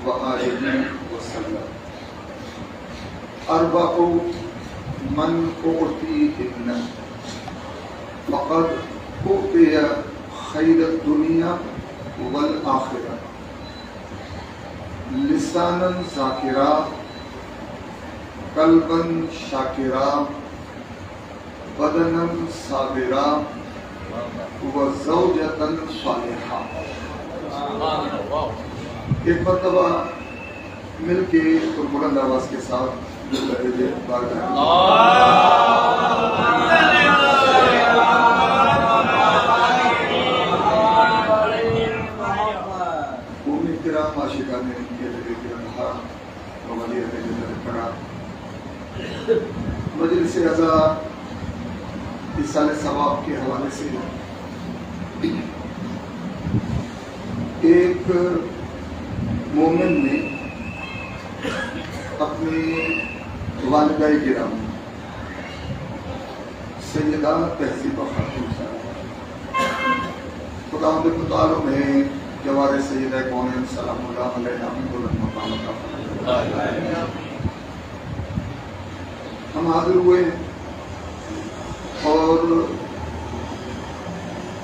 وآلہ وسلم اربع من اعطیہن فقد اعطی خیر الدنیا والآخرہ لسانا ذاکرا قلبا شاکرا بدنا صابرا وزوجتا صالحا۔ ایک مرتبہ مل کے اور بلند آواز کے ساتھ مجلس رضا ایصال ثواب کے حوالے سے ایک مومن نے اپنی والدہ کرام سیدہ تہذیبہ خاتون صاحبہ خدا متعال میں جوار سیدہ کونین سلام اللہ علیہ بلند مقام عطا فرمائے۔ ہم حاضر ہوئے اور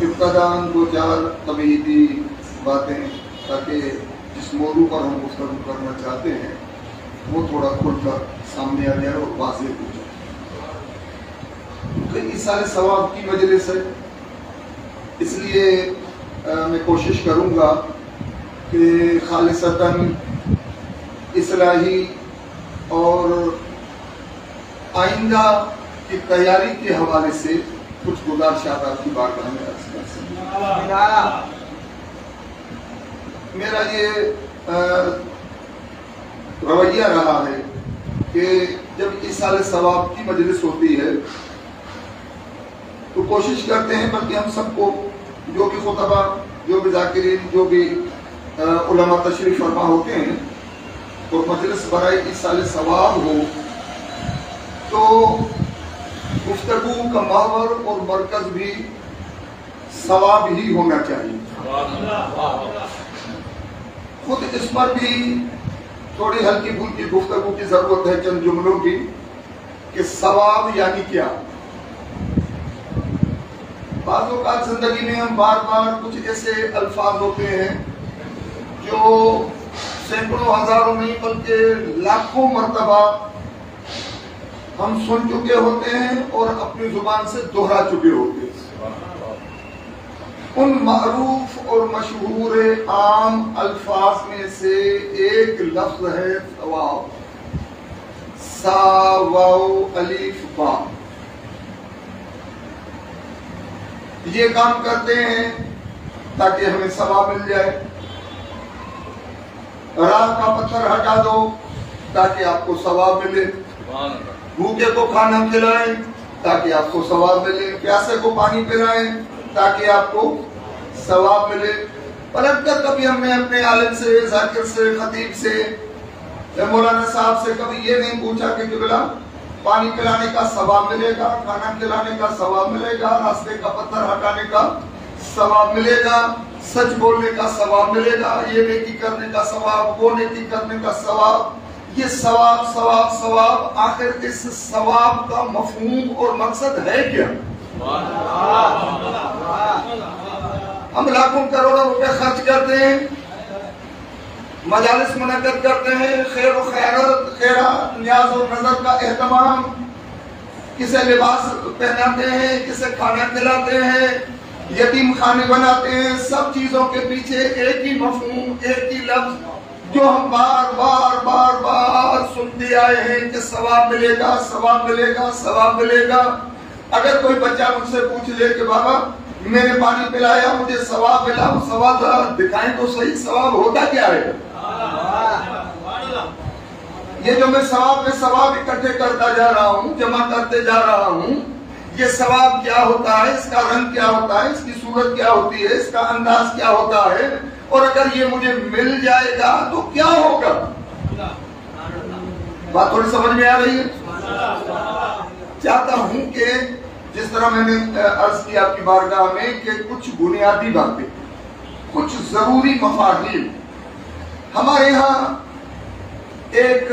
ابتداً دو چار تمہیدی باتیں تاکہ جس موضوع پر ہم گفتگو کرنا چاہتے ہیں وہ تھوڑا کھل کر سامنے آ جائے اور واضح ہو جائے۔ تو ایصال ثواب کی مجلس ہے، اس لیے میں کوشش کروں گا کہ خالصتاً اصلاحی اور آئندہ کی تیاری کے حوالے سے کچھ گزارشات آپ کی بارگاہ میں عرض کر سکوں۔ میرا یہ رویہ رہا ہے کہ جب ایصال ثواب کی مجلس ہوتی ہے تو کوشش کرتے ہیں بلکہ ہم سب کو جو بھی خطبہ، جو بھی ذاکرین، جو بھی علماء تشریف فرما ہوتے ہیں اور مجلس برائے ایصال ثواب ہو تو گفتگو کا محور اور مرکز بھی ثواب ہی ہونا چاہیے۔ خود اس پر بھی تھوڑی ہلکی پھلکی گفتگو کی ضرورت ہے، چند جملوں کی، کہ ثواب یعنی کیا۔ بعض اوقات زندگی میں ہم بار بار کچھ ایسے الفاظ ہوتے ہیں جو سینکڑوں ہزاروں نہیں بلکہ لاکھوں مرتبہ ہم سن چکے ہوتے ہیں اور اپنی زبان سے دہرا چکے ہوتے ہیں۔ ان معروف اور مشہور عام الفاظ میں سے ایک لفظ ہے ثواب، سا واو الف با۔ یہ کام کرتے ہیں تاکہ ہمیں ثواب مل جائے، راہ کا پتھر ہٹا دو تاکہ آپ کو ثواب ملے، بھوکے کو کھانا کھلائیں تاکہ آپ کو ثواب ملے، پیاسے کو پانی پلائیں تاکہ آپ کو ثواب ملے۔ پلٹ کر کبھی ہم نے اپنے عالم سے، ذاکر سے، خطیب سے، مولانا صاحب سے کبھی یہ نہیں پوچھا کہ قبلہ پانی پلانے کا ثواب ملے گا، کھانا کھلانے کا ثواب ملے گا، راستے کا پتھر ہٹانے کا ثواب ملے گا، سچ بولنے کا ثواب ملے گا، یہ نیکی کرنے کا ثواب، وہ نیکی کرنے کا ثواب۔ یہ ثواب ثواب ثواب، آخر اس ثواب کا مفہوم اور مقصد ہے کیا؟ ہم لاکھوں کروڑوں روپے خرچ کرتے ہیں، مجالس منعقد کرتے ہیں، خیر و خیرات، خیرات، نیاز و نظر کا اہتمام، کسے لباس پہناتے ہیں، کسے کھانا کھلاتے ہیں، یتیم خانے بناتے ہیں۔ سب چیزوں کے پیچھے ایک ہی مفہوم، ایک ہی لفظ جو ہم بار بار بار بار سنتے آئے ہیں کہ ثواب ملے گا، ثواب ملے گا، ثواب ملے گا۔ اگر کوئی بچہ مجھ سے پوچھ لے کہ بابا میں نے پانی پلایا مجھے ثواب ملا، وہ ثواب دکھائیں تو صحیح، ثواب ہوتا کیا ہے؟ یہ جو میں ثواب میں ثواب اکٹھے کرتا جا رہا ہوں، جمع کرتے جا رہا ہوں، یہ ثواب کیا ہوتا ہے، اس کا رنگ کیا ہوتا ہے، اس کی صورت کیا ہوتی ہے، اس کا انداز کیا ہوتا ہے، اور اگر یہ مجھے مل جائے گا تو کیا ہوگا؟ بات تھوڑی سمجھ میں آ رہی ہے؟ چاہتا ہوں کہ جس طرح میں نے عرض کی آپ کی بارگاہ میں کہ کچھ بنیادی باتیں، کچھ ضروری مفاہیم ہمارے ہاں ایک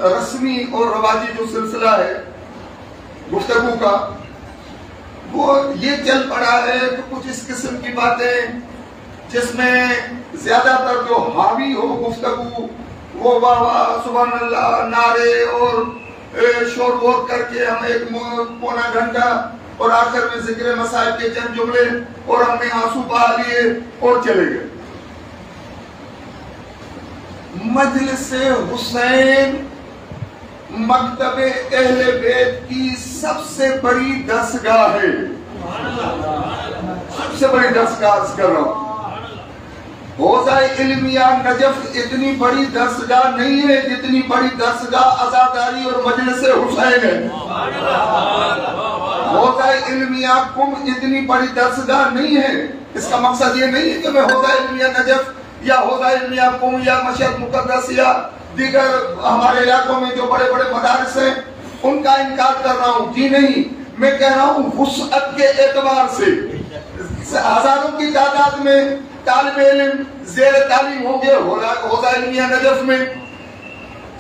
رسمی اور رواجی جو سلسلہ ہے گفتگو کا، وہ یہ چل پڑا ہے کہ کچھ اس قسم کی باتیں جس میں زیادہ تر جو حاوی ہو گفتگو وہ واہ واہ سبحان اللہ نعرے اور شور وور کر کے ہم ایک پونا گھنٹہ اور آخر میں ذکر مسائل کے چند جملے اور ہم نے آنسو بہا لیے اور چلے گئے۔ مجلس حسین مکتب اہل بیت کی سب سے بڑی درسگاہ ہے، سب سے بڑی درسگاہ کر رہا ہوں۔ حوزہ علمیہ نجف اتنی بڑی درسگاہ نہیں ہے جتنی بڑی درسگاہ عزاداری اور مجلس حسین ہے۔ حوزہ علمیہ کم اتنی بڑی درسگاہ نہیں ہے۔ اس کا مقصد یہ نہیں ہے کہ میں حوزہ علمیہ نجف یا حوزہ علمیہ کم یا مشہد مقدس یا دیگر ہمارے علاقوں میں جو بڑے بڑے مدارس ہیں ان کا انکار کر رہا ہوں، جی نہیں، میں کہہ رہا ہوں وسعت کے اعتبار سے ہزاروں کی تعداد میں طالب علم زیر تعلیم ہوں گے حوزہ علمیہ نجف میں،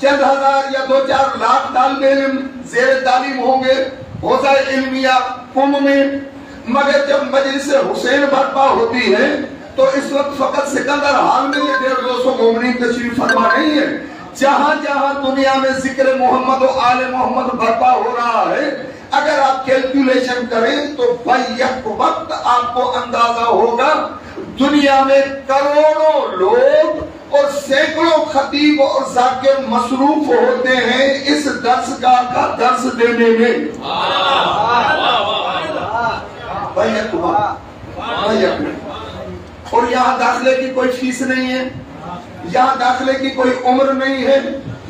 چند ہزار یا 2-4 لاکھ طالب علم زیر تعلیم ہوں گے حوزہ علمیہ قم میں، مگر جب مجلس حسین برپا ہوتی ہے تو اس وقت فقط سکندر حال میں یہ 150-200 مومنین تشریف فرما نہیں ہے، جہاں جہاں دنیا میں ذکر محمد و آل محمد برپا ہو رہا ہے، اگر آپ کیلکولیشن کریں تو بیک وقت آپ کو اندازہ ہوگا دنیا میں کروڑوں لوگ اور سینکڑوں خطیب اور ذاکر مصروف ہوتے ہیں اس درسگاہ کا درس دینے میں۔ بیک وقت، اور یہاں داخلے کی کوئی فیس نہیں ہے، یہاں داخلے کی کوئی عمر نہیں ہے،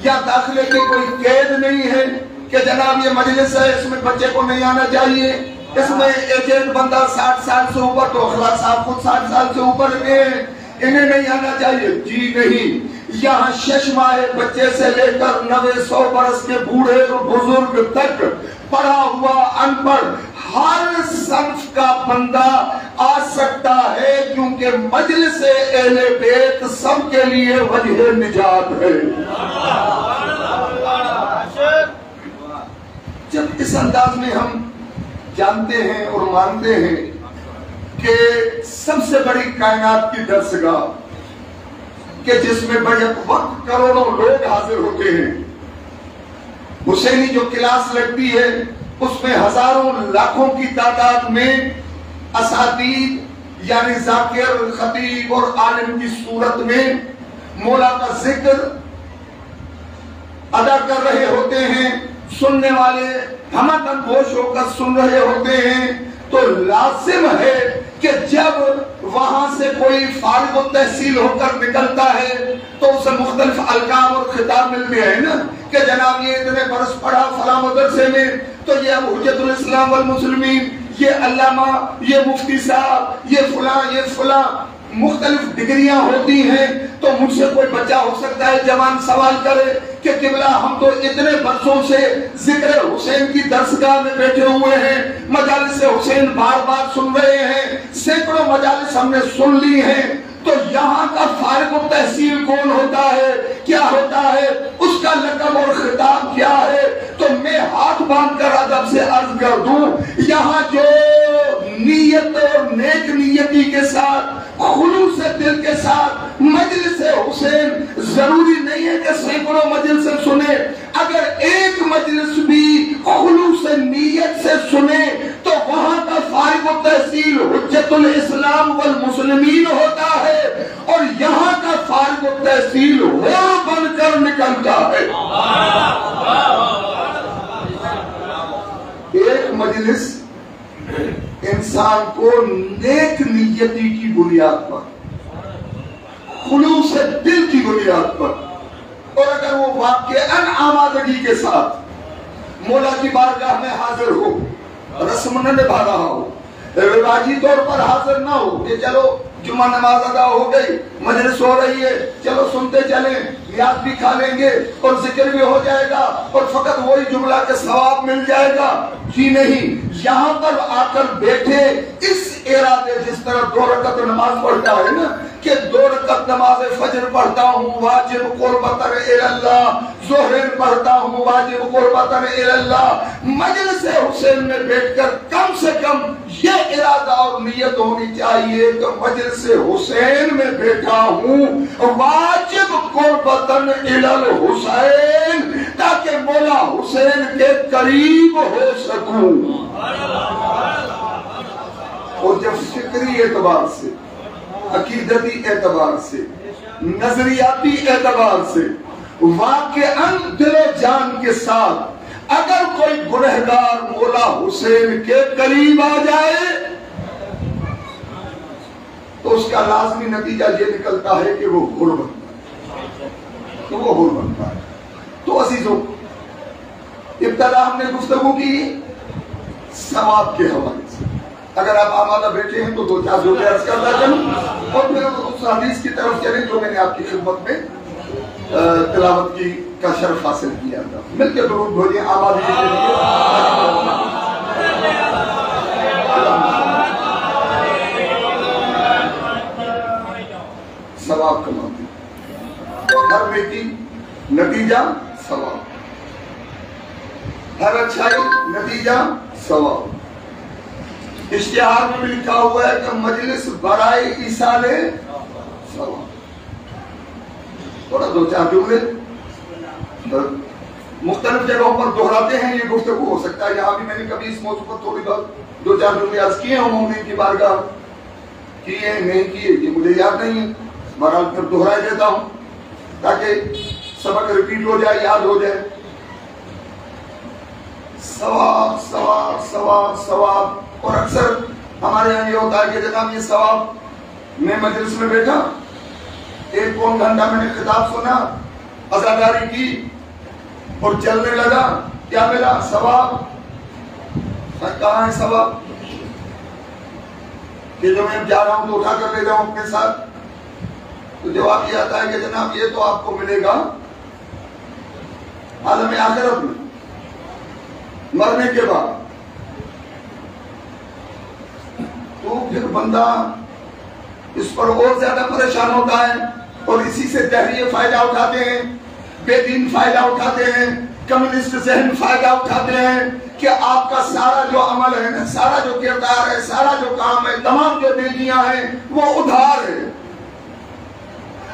یا داخلے کی کوئی قید نہیں ہے کہ جناب یہ مجلس ہے اس میں بچے کو نہیں آنا چاہیے، اس میں ایجنٹ بندہ 60 سال سے اوپر تو اخلاق صاحب خود 60 سال سے اوپر کے انہیں نہیں آنا چاہیے، جی نہیں، یہاں 6 ماہ بچے سے لے کر 90-100 برس کے بوڑھے اور بزرگ تک پڑھا ہوا ان پڑھ ہر صنف کا بندہ آ سکتا ہے، کیونکہ مجلس اہل بیت سب کے لیے وجہ نجات ہے۔ جب اس انداز میں ہم جانتے ہیں اور مانتے ہیں کہ سب سے بڑی کائنات کی درسگاہ کہ جس میں بیک وقت کروڑوں لوگ حاضر ہوتے ہیں، حسینی جو کلاس لگتی ہے اس میں ہزاروں لاکھوں کی تعداد میں اساتید یعنی ذاکر خطیب اور عالم کی صورت میں مولا کا ذکر ادا کر رہے ہوتے ہیں، سننے والے حمد انگوش ہو کر سن رہے ہوتے ہیں، تو لازم ہے کہ جب وہاں سے کوئی فارغ التحصیل ہو کر نکلتا ہے تو اسے مختلف القاب اور خطاب ملتے ہیں نا کہ جناب یہ اتنے برس پڑھا فلاں مدرسے میں، تو یہ اب حجت الاسلام والمسلمین، یہ علامہ، یہ مفتی صاحب، یہ فلاں مختلف ڈگریاں ہوتی ہیں۔ تو مجھ سے کوئی بچہ ہو سکتا ہے جوان سوال کرے کہ قبلہ ہم تو اتنے برسوں سے ذکر حسین کی درسگاہ میں بیٹھے ہوئے ہیں، مجالس حسین بار بار سن رہے ہیں، سینکڑوں مجالس ہم نے سن لی ہیں، تو یہاں کا فارغ التحصیل کون ہوتا ہے، کیا ہوتا ہے، اس کا لقب اور خطاب کیا ہے؟ تو میں ہاتھ باندھ کر ادب سے عرض کر دوں، یہاں جو نیت اور نیک نیتی کے ساتھ خلوص دل کے ساتھ مجلس حسین، ضروری نہیں ہے کہ سینکڑوں مجلس سنے، اگر ایک مجلس بھی خلوص نیت سے سنے تو وہاں کا فارغ التحصیل حجت الاسلام والمسلمین ہوتا ہے، اور یہاں کا فارغ التحصیل وہ بن کر نکلتا ہے۔ ایک مجلس انسان کو نیک نیتی کی بنیاد پر، خلوص دل کی بنیاد پر، اور اگر وہ واقعاً آمادگی کے ساتھ مولا کی بارگاہ میں حاضر ہو، رسم نہ نبھا رہا ہو، رواجی طور پر حاضر نہ ہو کہ چلو جمعہ نماز ادا ہو گئی، مجلس ہو رہی ہے، چلو سنتے چلیں، یاد بھی کھا لیں گے اور ذکر بھی ہو جائے گا اور فقط وہی جملہ کے ثواب مل جائے گا، جی نہیں، یہاں پر آ کر بیٹھے اس ارادے، جس طرح 2 رکعت نماز پڑھتا ہے نا کہ 2 رکعت نماز فجر پڑھتا ہوں واجب قربتن اللہ، ظہر پڑھتا ہوں واجب قربتن اللہ، مجلس حسین میں بیٹھ کر کم سے کم یہ ارادہ اور نیت ہونی چاہیے کہ مجلس حسین میں بیٹھا ہوں واجب قربتن الحسین، تاکہ مولا حسین کے قریب ہو سکوں۔ اور جب فکری اعتبار سے، عقیدتی اعتبار سے، نظریاتی اعتبار سے، واقعاً دل و جان کے ساتھ اگر کوئی گنہگار مولا حسین کے قریب آ جائے تو اس کا لازمی نتیجہ یہ نکلتا ہے کہ وہ حر بنتا ہے۔ تو عزیزوں، ابتدا ہم نے گفتگو کی ثواب کے حوالے سے۔ اگر آپ آمادہ بیٹھے ہیں تو 2-4 جملے عرض کرتا چلوں اور پھر اس حدیث کی طرف چلیں جو میں نے آپ کی خدمت میں تلاوت کی کا شرف حاصل کیا تھا۔ مل کے درود بھیجیں آمادگی کے لیے۔ ثواب کماتے ہیں، ہر نیکی نتیجہ ثواب، ہر اچھائی نتیجہ ثواب۔ اشتہار میں بھی لکھا ہوا ہے کہ مجلس برائے ایصال ثواب۔ تھوڑا 2-4 جملے مختلف جگہوں پر دہراتے ہیں، یہ گفتگو ہو سکتا ہے یہاں بھی میں نے کبھی اس موضوع پر تھوڑی بات 2-4 جملے عرض کیے ہیں مومنین کی بارگاہ، کیے نہیں کیے یہ مجھے یاد نہیں ہے، بہرحال پھر دہرا دیتا ہوں تاکہ سبق ریپیٹ ہو جائے، یاد ہو جائے۔ ثواب ثواب ثواب ثواب۔ اور اکثر ہمارے یہاں یہ ہوتا ہے کہ جناب یہ ثواب، میں مجلس میں بیٹھا 1-1 گھنٹہ میں نے خطاب سنا، عزاداری کی اور چلنے لگا، کیا ملا؟ ثواب۔ کہاں ہے ثواب؟ کہ جو میں جا رہا ہوں تو اٹھا کر لے جاؤں اپنے ساتھ؟ تو جواب یہ آتا ہے کہ جناب یہ تو آپ کو ملے گا عالم آخرت میں، مرنے کے بعد۔ تو پھر بندہ اس پر اور زیادہ پریشان ہوتا ہے اور اسی سے دہریے فائدہ اٹھاتے ہیں، بے دین فائدہ اٹھاتے ہیں، کمیونسٹ ذہن فائدہ اٹھاتے ہیں کہ آپ کا سارا جو عمل ہے، سارا جو کردار ہے، سارا جو کام ہے، تمام جو نیکیاں ہیں وہ ادھار ہے،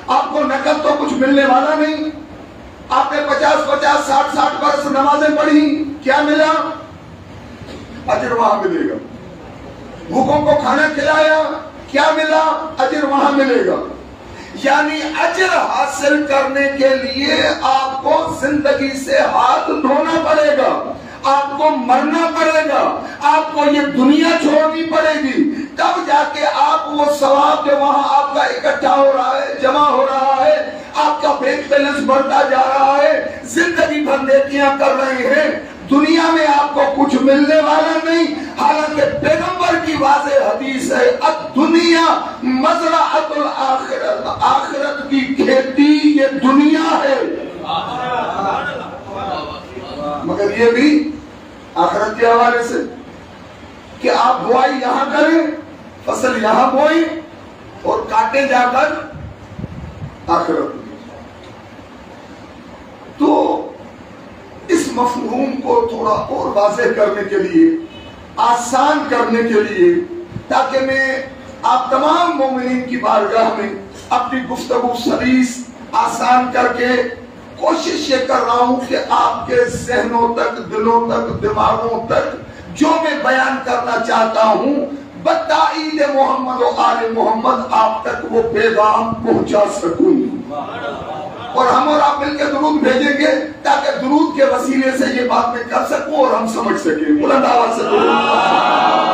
آپ کو نقد تو کچھ ملنے والا نہیں۔ آپ نے 50-50 60-60 برس نمازیں پڑھی، کیا ملا؟ اجر وہاں ملے گا۔ بھوکوں کو کھانا کھلایا، کیا ملا؟ اجر وہاں ملے گا۔ یعنی اجر حاصل کرنے کے لیے آپ کو زندگی سے ہاتھ دھونا پڑے گا، آپ کو مرنا پڑے گا، آپ کو یہ دنیا چھوڑنی پڑے گی، تب جا کے آپ وہ ثواب جو وہاں آپ کا اکٹھا ہو رہا ہے، جمع ہو رہا ہے، آپ کا بینک بیلنس بڑھتا جا رہا ہے، زندگی بھر نیکیاں کر رہے ہیں، دنیا میں آپ کو کچھ ملنے والا نہیں۔ حالانکہ پیغمبر کی واضح حدیث ہے، الدنیا مزرعۃ الآخرت، آخرت کی کھیتی یہ دنیا ہے۔ مگر یہ بھی آخرت کے حوالے سے کہ آپ بوائی یہاں کریں، فصل یہاں بوئیں اور کاٹیں جا کر آخرت میں۔ تو اس مفہوم کو تھوڑا اور واضح کرنے کے لیے، آسان کرنے کے لیے، تاکہ میں آپ تمام مومنین کی بارگاہ میں اپنی گفتگو سلیس آسان کر کے کوشش یہ کر رہا ہوں کہ آپ کے ذہنوں تک، دلوں تک، دماغوں تک جو میں بیان کرنا چاہتا ہوں بتائید محمد و آل محمد آپ تک وہ پیغام پہنچا سکوں، اور ہم اور آپ مل کے درود بھیجیں گے تاکہ درود کے وسیلے سے یہ بات میں کر سکوں اور ہم سمجھ سکیں۔ بلند آواز سے درود۔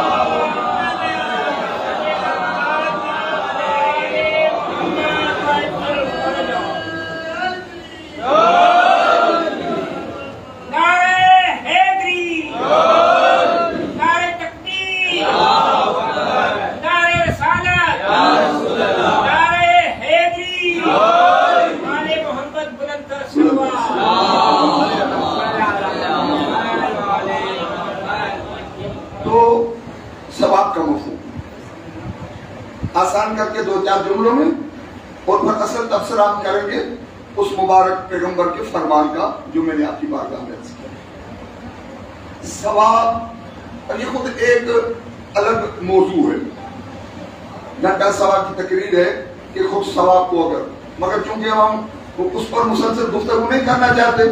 آسان کر کے 2-4 جملوں میں تبصرہ ہم کریں گے اس مبارک پیغمبر کے فرمان کا جو میں نے آپ کی بارگاہ میں عرض کیا۔ ثواب، اور یہ خود ایک الگ موضوع ہے، گھنٹہ ثواب کی تقریر ہے کہ خود ثواب کو اگر، مگر چونکہ ہم اس پر مسلسل گفتگو نہیں کرنا چاہتے،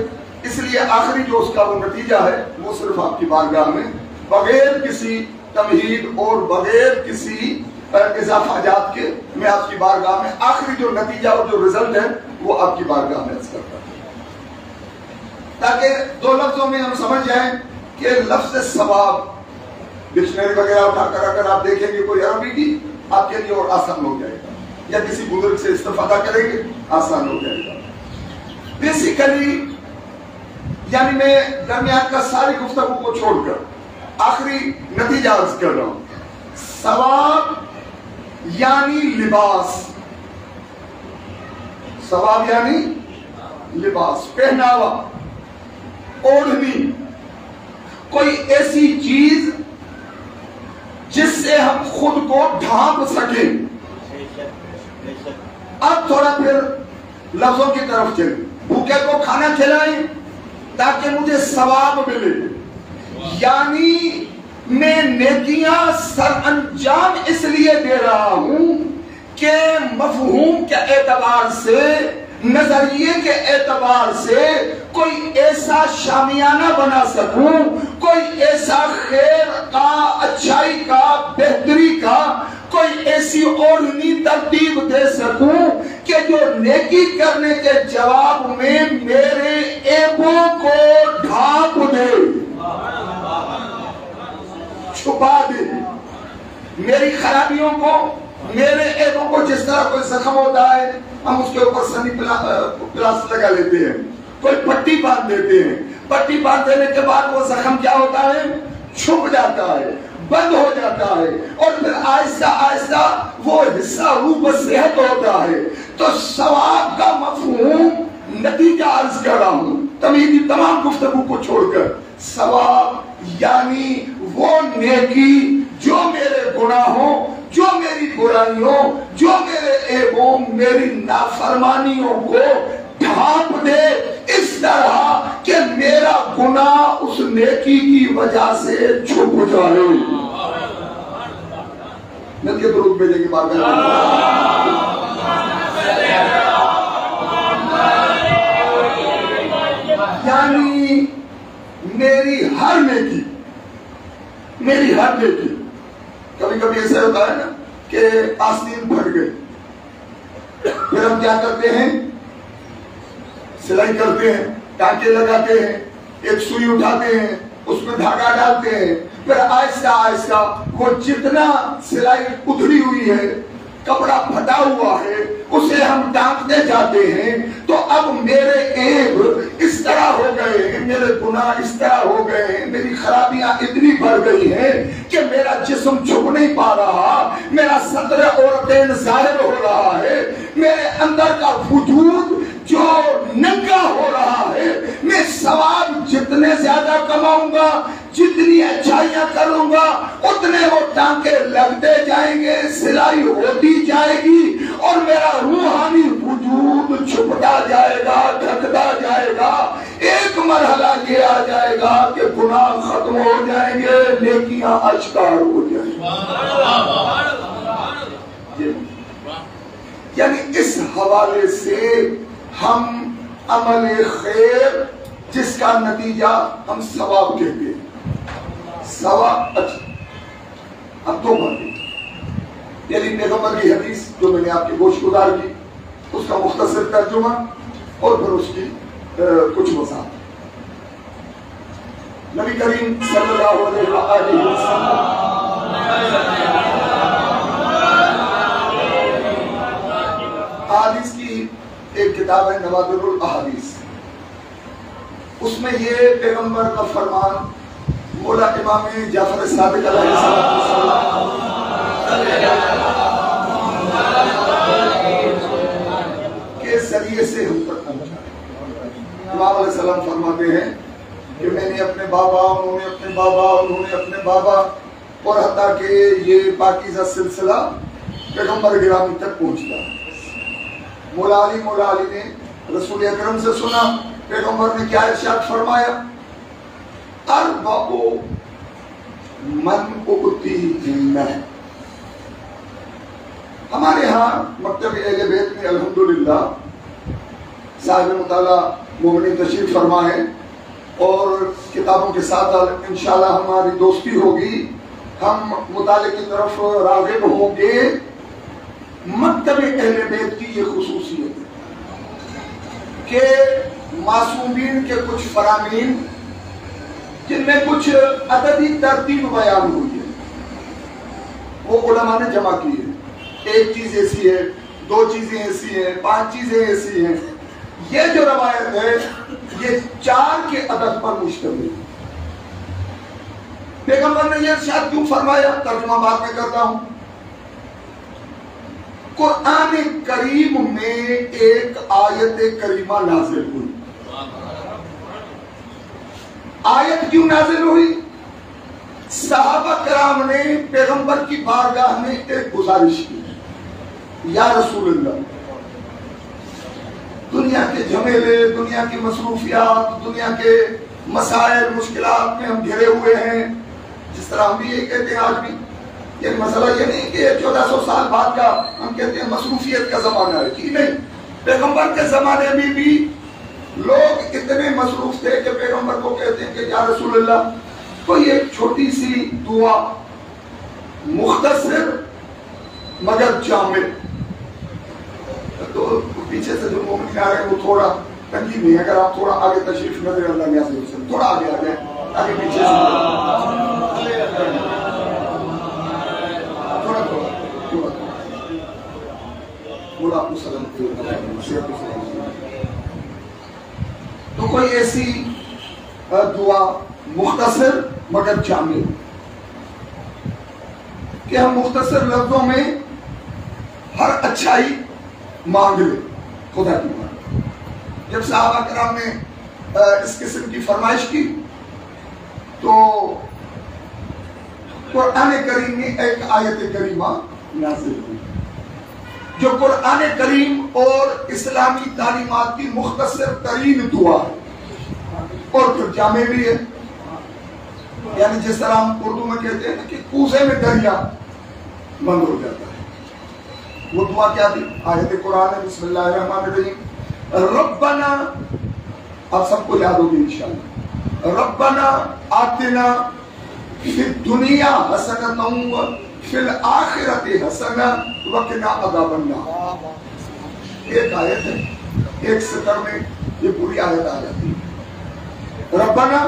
اس لیے آخری جو اس کا وہ نتیجہ ہے وہ صرف آپ کی بارگاہ میں بغیر کسی تمہید اور بغیر کسی اضافہ جات کے میں آپ کی بارگاہ میں آخری جو نتیجہ اور جو رزلٹ ہے وہ آپ کی بارگاہ میں عرض کرتا ہوں، تاکہ دو لفظوں میں ہم سمجھ جائیں کہ لفظ ثواب ڈکشنری وغیرہ اٹھا کر اگر آپ دیکھیں گے کوئی عربی کی آپ کے لیے اور آسان ہو جائے گا، یا کسی بزرگ سے استفادہ کریں گے آسان ہو جائے گا۔ بیسیکلی یعنی میں درمیان کا ساری گفتگو کو چھوڑ کر آخری نتیجہ عرض کر رہا ہوں، ثواب یعنی لباس، ثواب یعنی لباس، پہناوا، اوڑھنی، کوئی ایسی چیز جس سے ہم خود کو ڈھانپ سکیں۔ اب تھوڑا پھر لفظوں کی طرف چلیں، بھوکے کو کھانا کھلائیں تاکہ مجھے ثواب ملے، یعنی میں نیکیاں سر انجام اس لیے دے رہا ہوں کہ مفہوم کے اعتبار سے، نظریے کے اعتبار سے کوئی ایسا شامیانہ بنا سکوں، کوئی ایسا خیر کا، اچھائی کا، بہتری کا کوئی ایسی اوڑھنی ترتیب دے سکوں کہ جو نیکی کرنے کے جواب میں میرے عیبوں کو ڈھانپ دے، چھپا دے، میری خرابیوں کو، میرے عیبوں کو۔ جس طرح کوئی زخم ہوتا ہے ہم اس کے اوپر سنی پلاس لگا لیتے ہیں، کوئی پٹی باندھ دیتے ہیں، پٹی باندھ دینے کے بعد وہ زخم کیا ہوتا ہے؟ چھپ جاتا ہے، بند ہو جاتا ہے، اور پھر آہستہ آہستہ وہ حصہ روح صحت ہوتا ہے۔ تو ثواب کا مفہوم نتیجہ عرض کر رہا ہوں تمہیدی تمام گفتگو کو چھوڑ کر، ثواب یعنی وہ نیکی جو میرے گناہوں، جو میری برائیوں، جو میرے عیبوں، میری نافرمانیوں کو ڈھانپ دے اس طرح کہ میرا گناہ اس نیکی کی وجہ سے چھپ جائے۔ مل کے درود بھیجیں گے بات یعنی میری ہر نیکی، میری ہر نیکی، کبھی کبھی ایسا ہوتا ہے نا کہ آستین پھٹ گئی، پھر ہم کیا کرتے ہیں؟ سلائی کرتے ہیں، ٹانکے لگاتے ہیں، ایک سوئی اٹھاتے ہیں، اس میں دھاگا ڈالتے ہیں، پھر آہستہ آہستہ وہ جتنا سلائی ادھری ہوئی ہے، کپڑا پھٹا ہوا ہے، اسے ہم ڈانٹتے جاتے ہیں۔ تو اب میرے عیب اس طرح ہو گئے ہیں، میرے گناہ اس طرح ہو گئے ہیں، میری خرابیاں اتنی بڑھ گئی ہیں کہ میرا جسم چھپ نہیں پا رہا، میرا صدر عورتین ظاہر ہو رہا ہے، میرے اندر کا وجود جو ننگا ہو رہا ہے۔ میں ثواب جتنے زیادہ کماؤں گا، جتنی اچھائیاں کروں گا، اتنے وہ ٹانکے لگتے جائیں گے، سلائی ہوتی جائے گی، اور میرا روحانی وجود چھپتا جائے گا، ڈھکتا جائے گا۔ ایک مرحلہ یہ آ جائے گا کہ گناہ ختم ہو جائیں گے، نیکیاں اشکار ہو جائیں گی۔ یعنی اس حوالے سے ہم عمل خیر جس کا نتیجہ ہم ثواب کہتے ہیں، ثواب۔ اچھا اب دو باتیں، یعنی پیغمبر کی حدیث جو میں نے آپ کی گوش گزار کی، اس کا مختصر ترجمہ اور پھر اس کی کچھ وضاحت۔ نبی کریم صلی اللہ علیہ وسلم احادیث کی ایک کتاب ہے نوادر الاحادیث، اس میں یہ پیغمبر کا فرمان مولا امام جعفر صادق علیہ السلام کے ذریعے سے ہم تک پہنچا۔ امام علیہ السلام فرماتے ہیں کہ میں نے اپنے بابا، انہوں نے اپنے بابا، انہوں نے اپنے بابا، اور حتیٰ کہ یہ پاکیزہ سلسلہ پیغمبر گرامی تک پہنچتا ہے۔ مولا علی نے رسول اکرم سے سنا، پیغمبر نے کیا ارشاد فرمایا؟ اربع من اؤتیہن۔ ہمارے ہاں مکتب اہل بیت میں الحمدللہ صاحب مطالعہ مومنین تشریف فرما ہے، اور کتابوں کے ساتھ انشاءاللہ ہماری دوستی ہوگی، ہم مطالعے کی طرف راغب ہوں گے۔ مکتب اہل بیت کی یہ خصوصیت ہے کہ معصومین کے کچھ فرامین جن میں کچھ عددی ترتیب بیان ہوئی ہے وہ علماء نے جمع کی ہے۔ ایک چیز ایسی ہے، دو چیزیں ایسی ہیں، 5 چیزیں ایسی ہیں۔ یہ جو روایت ہے یہ 4 کے عدد پر مشتمل ہے۔ پیغمبر نے یہ ارشاد کیوں فرمایا؟ ترجمہ بعد میں کرتا ہوں۔ قرآن کریم میں ایک آیت کریمہ نازل ہوئی۔ آیت کیوں نازل ہوئی؟ صحابہ کرام نے پیغمبر کی بارگاہ میں ایک گزارش کی، یا رسول اللہ، دنیا کے جھمیلے، دنیا کی مصروفیات، دنیا کے مسائل مشکلات میں ہم گھرے ہوئے ہیں، جس طرح ہم بھی یہ کہتے ہیں آج بھی۔ یہ مسئلہ یہ نہیں کہ 1400 سال بعد کا ہم کہتے ہیں مصروفیت کا زمانہ ہے، کہ نہیں، پیغمبر کے زمانے میں بھی لوگ اتنے مصروف تھے کہ پیغمبر کو کہتے ہیں کہ یا رسول اللہ کوئی ایک چھوٹی سی دعا، مختصر مگر جامع۔ تو پیچھے سے جو مومن آ رہے ہیں وہ تھوڑا تنقید نہیں ہے، اگر آپ تھوڑا آگے تشریف نظر اللہ نیاز وسلم تھوڑا آگے آ جائیں، آگے پیچھے سے تو کوئی ایسی دعا مختصر مگر جامع کہ ہم مختصر لفظوں میں ہر اچھائی مانگ لیں خدا کی بات۔ جب صحابہ کرام نے اس قسم کی فرمائش کی تو قرآن کریم میں ایک آیت کریمہ نازل ہوئی جو قرآن کریم اور اسلامی تعلیمات کی مختصر ترین دعا ہے اور پھر جامع بھی ہے۔ یعنی جس طرح ہم اردو میں کہتے ہیں کہ کوزے میں دریا بند ہو جاتا ہے، وہ دعا کیا تھی؟ آیت قرآن ہے، بسم اللہ الرحمن الرحیم، ربنا، آپ سب کو یاد ہوگی انشاءاللہ، ربنا آتنا فی الدنیا حسنۃ فی الآخرۃ حسنۃ وقنا عذاب النار۔ ایک آیت ہے، ایک سطر میں یہ پوری آیت آ جاتی ہے۔ ربنا،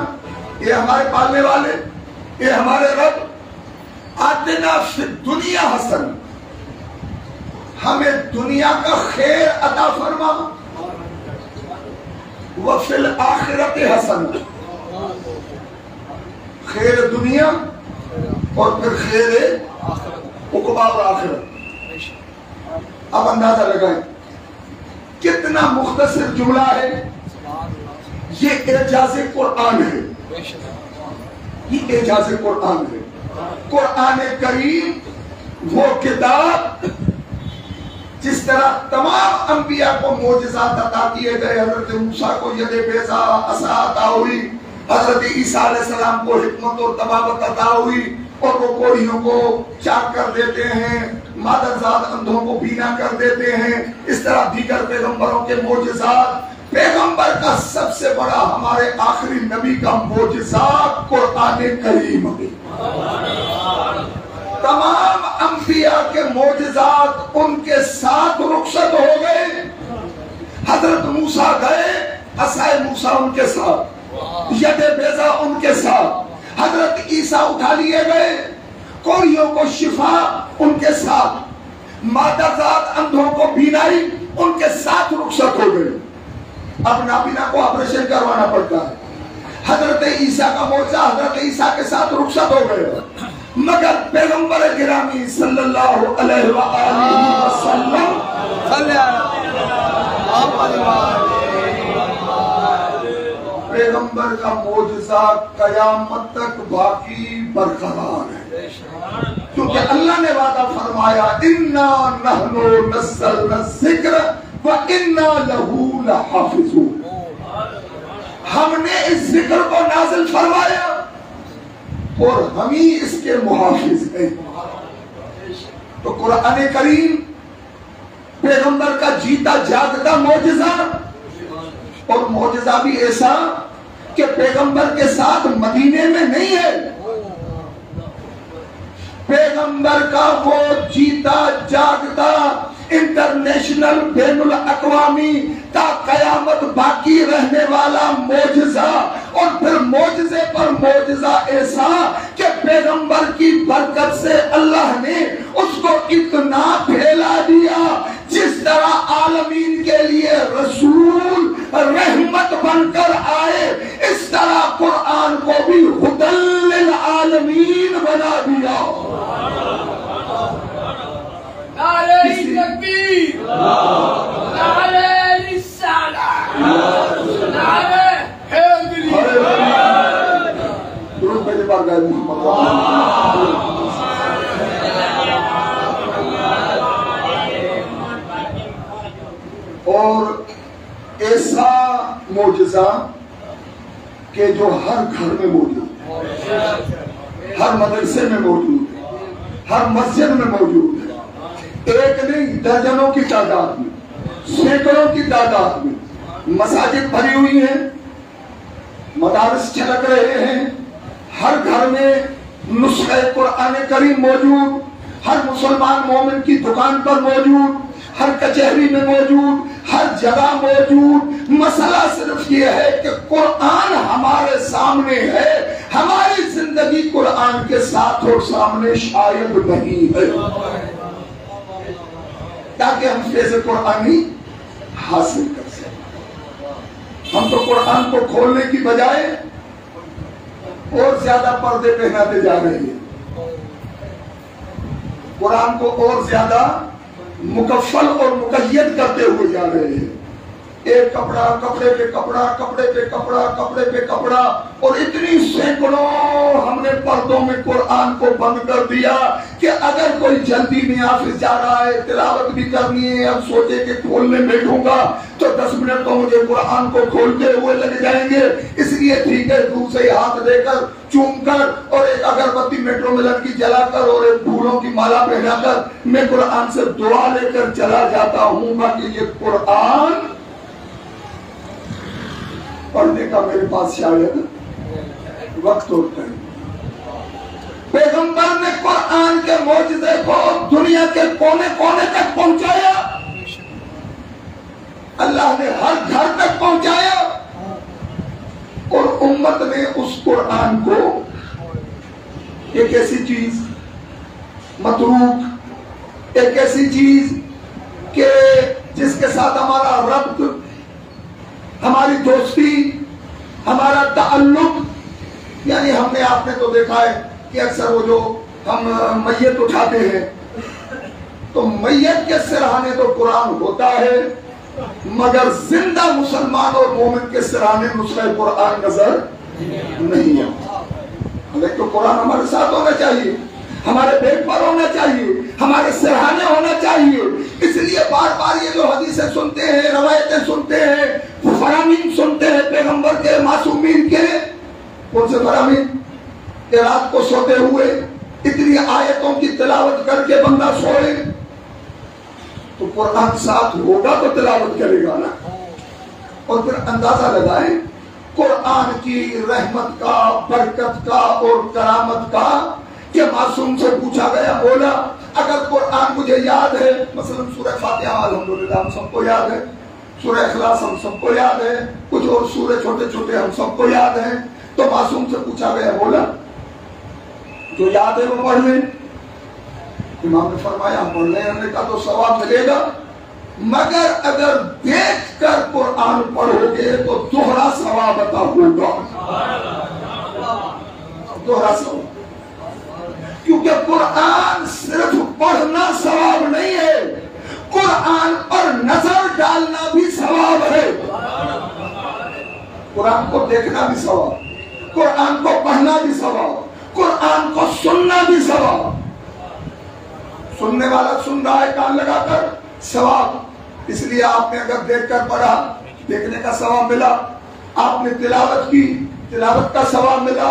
یہ ہمارے پالنے والے، یہ ہمارے رب، آتنا فی الدنیا حسنۃ، ہمیں دنیا کا خیر عطا فرما، وفی الآخرۃ حسنۃ، خیر دنیا اور پھر خیر عقبہ اور آخرت۔ اب اندازہ لگائیں کتنا مختصر جملہ ہے، یہ اعجاز قرآن ہے، یہ اعجاز قرآن ہے۔ قرآن کریم وہ کتاب جس طرح تمام انبیاء کو معجزات عطا کیے گئے، حضرت موسیٰ کو ید بیضا عصا عطا ہوئی، حضرت عیسیٰ علیہ السلام کو حکمت اور طبابت عطا ہوئی اور وہ کوڑیوں کو چاک کر دیتے ہیں، مادرزاد اندھوں کو بینا کر دیتے ہیں، اس طرح دیگر پیغمبروں کے معجزات۔ پیغمبر کا سب سے بڑا، ہمارے آخری نبی کا معجزات قرآن کریم ہے۔ تمام انبیاء کے معجزات ان کے ساتھ رخصت ہو گئے۔ حضرت موسیٰ گئے، عصائے موسیٰ ان کے ساتھ، ید بیضا ان کے ساتھ، حضرت عیسیٰ اٹھا لیے گئے، کوڑیوں کو شفا ان کے ساتھ، مادرزاد اندھوں کو بینائی ان کے ساتھ رخصت ہو گئے۔ اب نابینا کو آپریشن کروانا پڑتا ہے۔ حضرت عیسیٰ کا معجزہ حضرت عیسیٰ کے ساتھ رخصت ہو گئے، مگر پیغمبر گرامی صلی اللہ علیہ وآلہ وسلم پیغمبر کا معجزہ قیامت تک باقی برقرار ہے، کیونکہ اللہ نے وعدہ فرمایا اِنَّا نَحْنُ نَزَّلْنَا الذِّكْرَ وَإِنَّا لَهُ لَحَافِظُونَ، ہم نے اس ذکر کو نازل فرمایا اور ہم ہی اس کے محافظ ہیں۔ تو قرآن کریم پیغمبر کا جیتا جاگتا معجزہ، اور معجزہ بھی ایسا کہ پیغمبر کے ساتھ مدینے میں نہیں ہے، پیغمبر کا وہ جیتا جاگتا انٹرنیشنل بین الاقوامی تا قیامت باقی رہنے والا معجزہ، اور پھر معجزے پر معجزہ ایسا کہ پیغمبر کی برکت سے اللہ نے اس کو اتنا پھیلا دیا، جس طرح عالمین کے لیے رسول رحمت بن کر آئے، اس طرح قرآن کو بھی ہدی للعالمین بنا دیا۔ نعرہ تکبیر، نعرہ رسالہ، نعرہ حیدری، درود بھیجے بارگاہ محمد۔ اور ایسا معجزہ کہ جو ہر گھر میں موجود ہے، ہر مدرسے میں موجود ہے، ہر مسجد میں موجود ہے، ایک نہیں درجنوں کی تعداد میں، سینکڑوں کی تعداد میں مساجد بھری ہوئی ہیں، مدارس چھلک رہے ہیں، ہر گھر میں نسخہ قرآن کریم موجود، ہر مسلمان مومن کی دکان پر موجود، ہر کچہری میں موجود، ہر جگہ موجود۔ مسئلہ صرف یہ ہے کہ قرآن ہمارے سامنے ہے، ہماری زندگی قرآن کے ساتھ اور سامنے شاید نہیں ہے، تاکہ ہم فیض قرآنی حاصل کر سکیں۔ ہم تو قرآن کو کھولنے کی بجائے اور زیادہ پردے پہناتے جا رہے ہیں، قرآن کو اور زیادہ مکفل اور مقید کرتے ہوئے جا رہے ہیں، ایک کپڑا کپڑے پہ کپڑا، کپڑے پہ کپڑا، کپڑے پہ کپڑا، اور اتنی سینکڑوں ہم نے پردوں میں قرآن کو بند کر دیا کہ اگر کوئی جلدی میں آفس جا رہا ہے، تلاوت بھی کرنی ہے، اب سوچے کہ کھولنے بیٹھوں گا تو 10 منٹ تو مجھے قرآن کو کھولتے ہوئے لگ جائیں گے، اس لیے ٹھیک ہے دور سے ہاتھ دے کر چوم کر اور ایک اگربتی میٹرو ملن کی جلا کر اور ایک پھولوں کی مالا پہنا کر میں قرآن سے دعا لے کر چلا جاتا ہوں گا کہ یہ قرآن پڑھنے کا میرے پاس شاید وقت ہوتا ہے۔ پیغمبر نے قرآن کے معجزے کو دنیا کے کونے کونے تک پہنچایا، اللہ نے ہر گھر تک پہنچایا، اور امت نے اس قرآن کو ایک ایسی چیز متروک، ایک ایسی چیز کہ جس کے ساتھ ہمارا ربط، ہماری دوستی، ہمارا تعلق، یعنی ہم نے آپ نے تو دیکھا ہے کہ اکثر وہ جو ہم میت اٹھاتے ہیں تو میت کے سرہانے تو قرآن ہوتا ہے، مگر زندہ مسلمان اور مومن کے سرانے نسخہ قرآن نظر نہیں آتا۔ لیکن قرآن ہمارے ساتھ ہونا چاہیے، ہمارے پیٹ پر ہونا چاہیے، ہمارے سرہانے ہونا چاہیے۔ اس لیے بار بار یہ جو حدیثیں سنتے ہیں، روایتیں سنتے ہیں، فرامین سنتے ہیں پیغمبر کے، معصومین کے، کون سے فرامین کہ رات کو سوتے ہوئے اتنی آیتوں کی تلاوت کر کے بندہ سوئے، تو قرآن ساتھ ہوگا تو تلاوت کرے گا نا۔ اور پھر اندازہ لگائیں قرآن کی رحمت کا، برکت کا اور کرامت کا کہ معصوم سے پوچھا گیا، بولا اگر قرآن مجھے یاد ہے، مثلا سورہ فاتحہ الحمدللہ ہم سب کو یاد ہے، سورہ اخلاص ہم سب کو یاد ہے، کچھ اور سورے چھوٹے چھوٹے ہم سب کو یاد ہیں، تو معصوم سے پوچھا گیا، بولا جو یاد ہے وہ پڑھ لیں۔ امام نے فرمایا ہم پڑھ لیں، ہم نے کہا تو ثواب ملے گا، مگر اگر دیکھ کر قرآن پڑھو گے تو دوہرا ثواب عطا ہوگا، دوہرا ثواب، کیونکہ قرآن صرف پڑھنا ثواب نہیں ہے، قرآن پر نظر ڈالنا بھی ثواب ہے۔ قرآن کو دیکھنا بھی ثواب، قرآن کو پڑھنا بھی ثواب، قرآن کو سننا بھی ثواب۔ سننے والا سن رہا ہے کان لگا کر ثواب، اس لیے آپ نے اگر دیکھ کر پڑھا دیکھنے کا ثواب ملا، آپ نے تلاوت کی تلاوت کا ثواب ملا،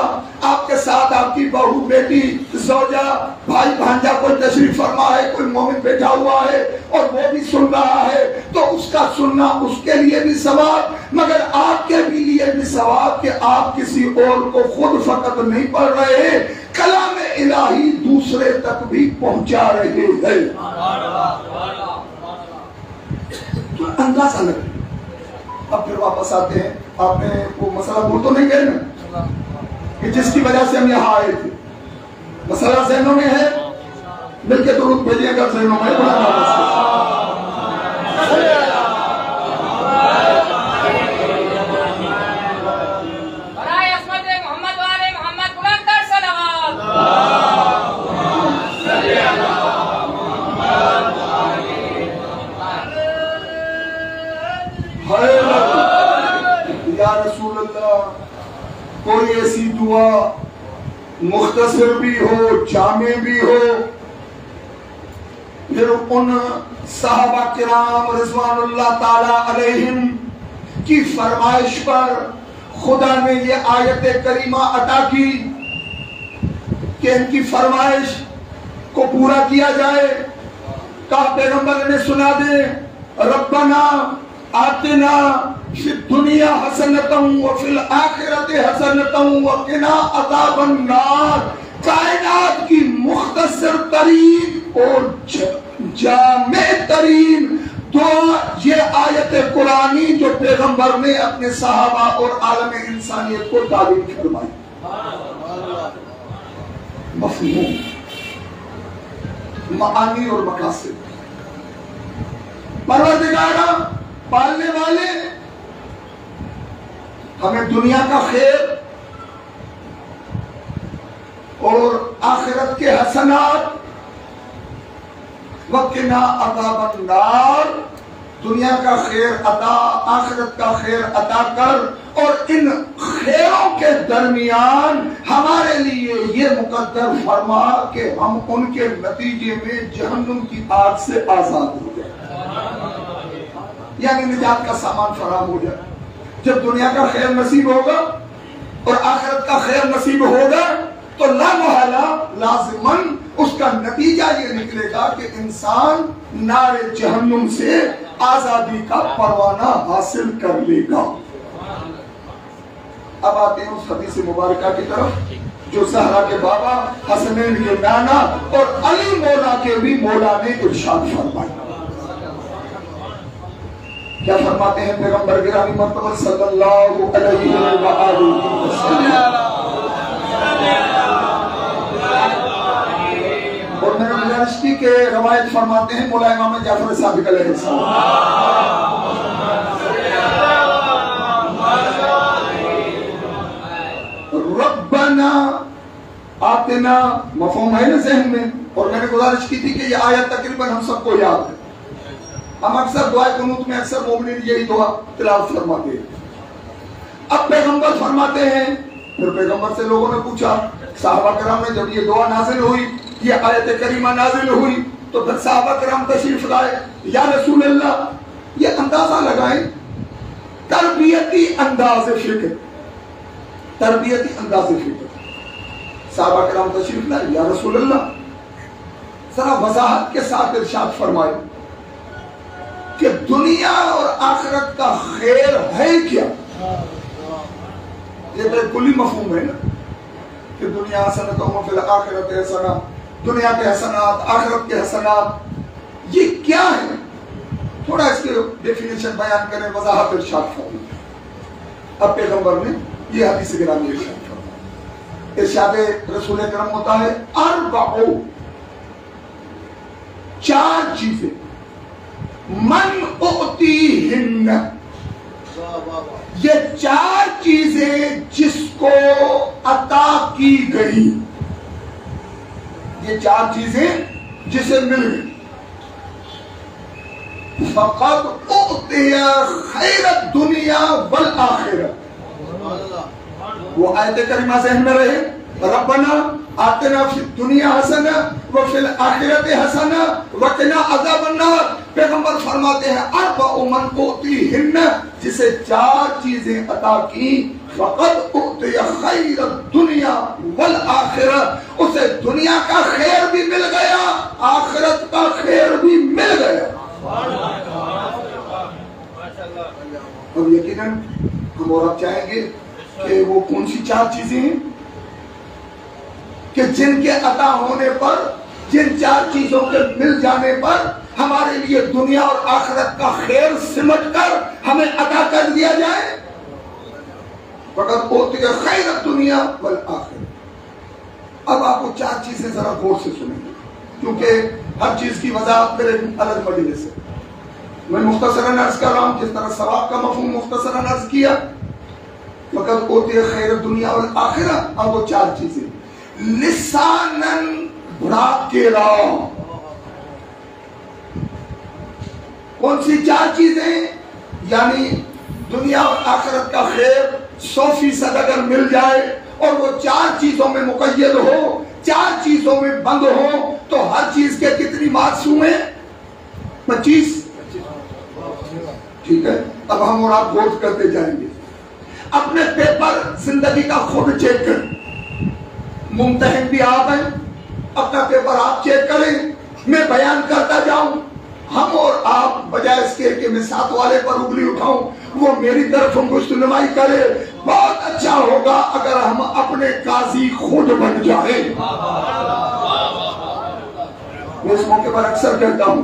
آپ کے ساتھ آپ کی بہو بیٹی زوجہ بھائی بھانجا کوئی تشریف فرما ہے، کوئی مومن بیٹھا ہوا ہے اور وہ بھی سن رہا ہے تو اس کا سننا اس کے لیے بھی ثواب، مگر آپ کے بھی لیے بھی ثواب کہ آپ کسی اور کو خود فقط نہیں پڑھ رہے ہیں، کلام الہی دوسرے تک بھی پہنچا رہے ہیں۔ تو اندازہ لگے۔ اب پھر واپس آتے ہیں، آپ نے وہ مسئلہ بھول تو نہیں گئے نا کہ جس کی وجہ سے ہم یہاں آئے تھے؟ مسئلہ ذہنوں میں ہے، مل کے درود بھیجیں اگر ذہنوں میں یا رسول اللہ کوئی ایسی دعا مختصر بھی ہو جامع بھی ہو، پھر ان صحابہ کرام رضوان اللہ تعالی علیہم کی فرمائش پر خدا نے یہ آیت کریمہ عطا کی کہ ان کی فرمائش کو پورا کیا جائے۔ کہا پیغمبر نے سنا دے ربنا آتنا فی الدنیا حسنتا وفی الآخرت حسنتا وقنا عذاب النار، کائنات کی مختصر ترین اور جامع ترین دعا یہ آیت قرآنی جو پیغمبر نے اپنے صحابہ اور عالم انسانیت کو تعلیم فرمائی۔ مفہوم، معانی اور مقاصد۔ پروردگارہ پالنے والے ہمیں دنیا کا خیر اور آخرت کے حسنات وقنا عذاب النار، دنیا کا خیر عطا آخرت کا خیر عطا کر، اور ان خیروں کے درمیان ہمارے لیے یہ مقدر فرما کہ ہم ان کے نتیجے میں جہنم کی آگ سے آزاد ہو جائیں، یعنی نجات کا سامان فراہم ہو جائے۔ جب دنیا کا خیر نصیب ہوگا اور آخرت کا خیر نصیب ہوگا تو لا محالہ لازماً اس کا نتیجہ یہ نکلے گا کہ انسان نار جہنم سے آزادی کا پروانہ حاصل کر لے گا۔ اب آتے ہیں اس حدیث مبارکہ کی طرف جو زہرا کے بابا، حسنین کے نانا اور علی مولا کے بھی مولا نے ارشاد فرمایا۔ کیا فرماتے ہیں پیغمبر گرامی مرتبہ صلی اللہ علیہ وآلہ وسلم؟ اور میں نے گزارش کی کہ روایت فرماتے ہیں مولا امام جعفر صادق علیہ السلام، ربنا آتنا، مفہوم ہے نا ذہن میں، اور میں نے گزارش کی تھی کہ یہ آیت تقریباً ہم سب کو یاد ہے۔ ہم اکثر دعائے قنوت میں اکثر مومنین یہی دعا تلاوت فرماتے ہیں۔ اب پیغمبر فرماتے ہیں، پھر پیغمبر سے لوگوں نے پوچھا، صحابہ کرام نے جب یہ دعا نازل ہوئی، یہ آیت کریمہ نازل ہوئی تو پھر صحابہ کرام تشریف لائے، یا رسول اللہ یہ اندازہ لگائیں تربیتی انداز فکر، تربیتی انداز فکر۔ صحابہ کرام تشریف لائے، یا رسول اللہ ذرا وضاحت کے ساتھ ارشاد فرمائے کہ دنیا اور آخرت کا خیر ہے کیا؟ یہ تو کلی مفہوم ہے نا کہ دنیا حسنۃ و فی الآخرۃ حسنۃ، دنیا کے حسنات آخرت کے حسنات، یہ کیا ہے؟ تھوڑا اس کے ڈیفینیشن بیان کریں، وضاحت ارشاد فرمائیں۔ اب پیغمبر نے یہ حدیث گرامی ارشاد فرمایا، ارشاد رسول کرم ہوتا ہے اربع، چار چیزیں من اعطیہن، یہ چار چیزیں جس کو عطا کی گئی، یہ چار چیزیں جسے مل گئی، فقد اعطی خیر الدنیا والآخرہ۔ وہ آیت کریمہ ذہن میں رہے، ربنا آتنا فی الدنیا حسنہ وفی الآخرۃ حسنہ وقنا عذاب النار۔ پیغمبر فرماتے ہیں اربع من اوتیہن، جسے 4 چیزیں عطا کی فقد اوتی خیر الدنیا والآخرہ، اسے دنیا کا خیر بھی مل گیا، آخرت کا خیر بھی مل گیا۔ اور یقیناً ہم اور آپ چاہیں گے کہ وہ کون سی 4 چیزیں ہیں کہ جن کے عطا ہونے پر، جن 4 چیزوں کے مل جانے پر ہمارے لیے دنیا اور آخرت کا خیر سمٹ کر ہمیں عطا کر دیا جائے۔ فقط اوتی خیر الدنیا والآخرہ۔ اب آپ وہ 4 چیزیں ذرا غور سے سنیں گے، کیونکہ ہر چیز کی وضاحت میرے الگ مجلس ہے، میں مختصراً عرض کر رہا ہوں جس طرح ثواب کا مفہوم مختصراً عرض کیا۔ فقط اوتی خیر الدنیا والآخرہ، اب وہ 4 چیزیں لسانن براکرا۔ کون سی 4 چیزیں؟ یعنی دنیا اور آخرت کا خیر 100% اگر مل جائے اور وہ 4 چیزوں میں مقید ہو، 4 چیزوں میں بند ہو، تو ہر چیز کے کتنی مارکس ہوئے؟ 25۔ ٹھیک ہے، اب ہم اور آپ غور کرتے جائیں گے۔ اپنے پیپر زندگی کا خود چیک کریں، ممتحن بھی آپ ہیں، اپنا پیپر آپ چیک کریں، میں بیان کرتا جاؤں، ہم اور آپ بجائے اس کے کہ میں ساتھ والے پر انگلی اٹھاؤں وہ میری طرف رہنمائی کرے۔ بہت اچھا ہوگا اگر ہم اپنے قاضی خود بن جائیں۔ میں اس موقع پر اکثر کہتا ہوں،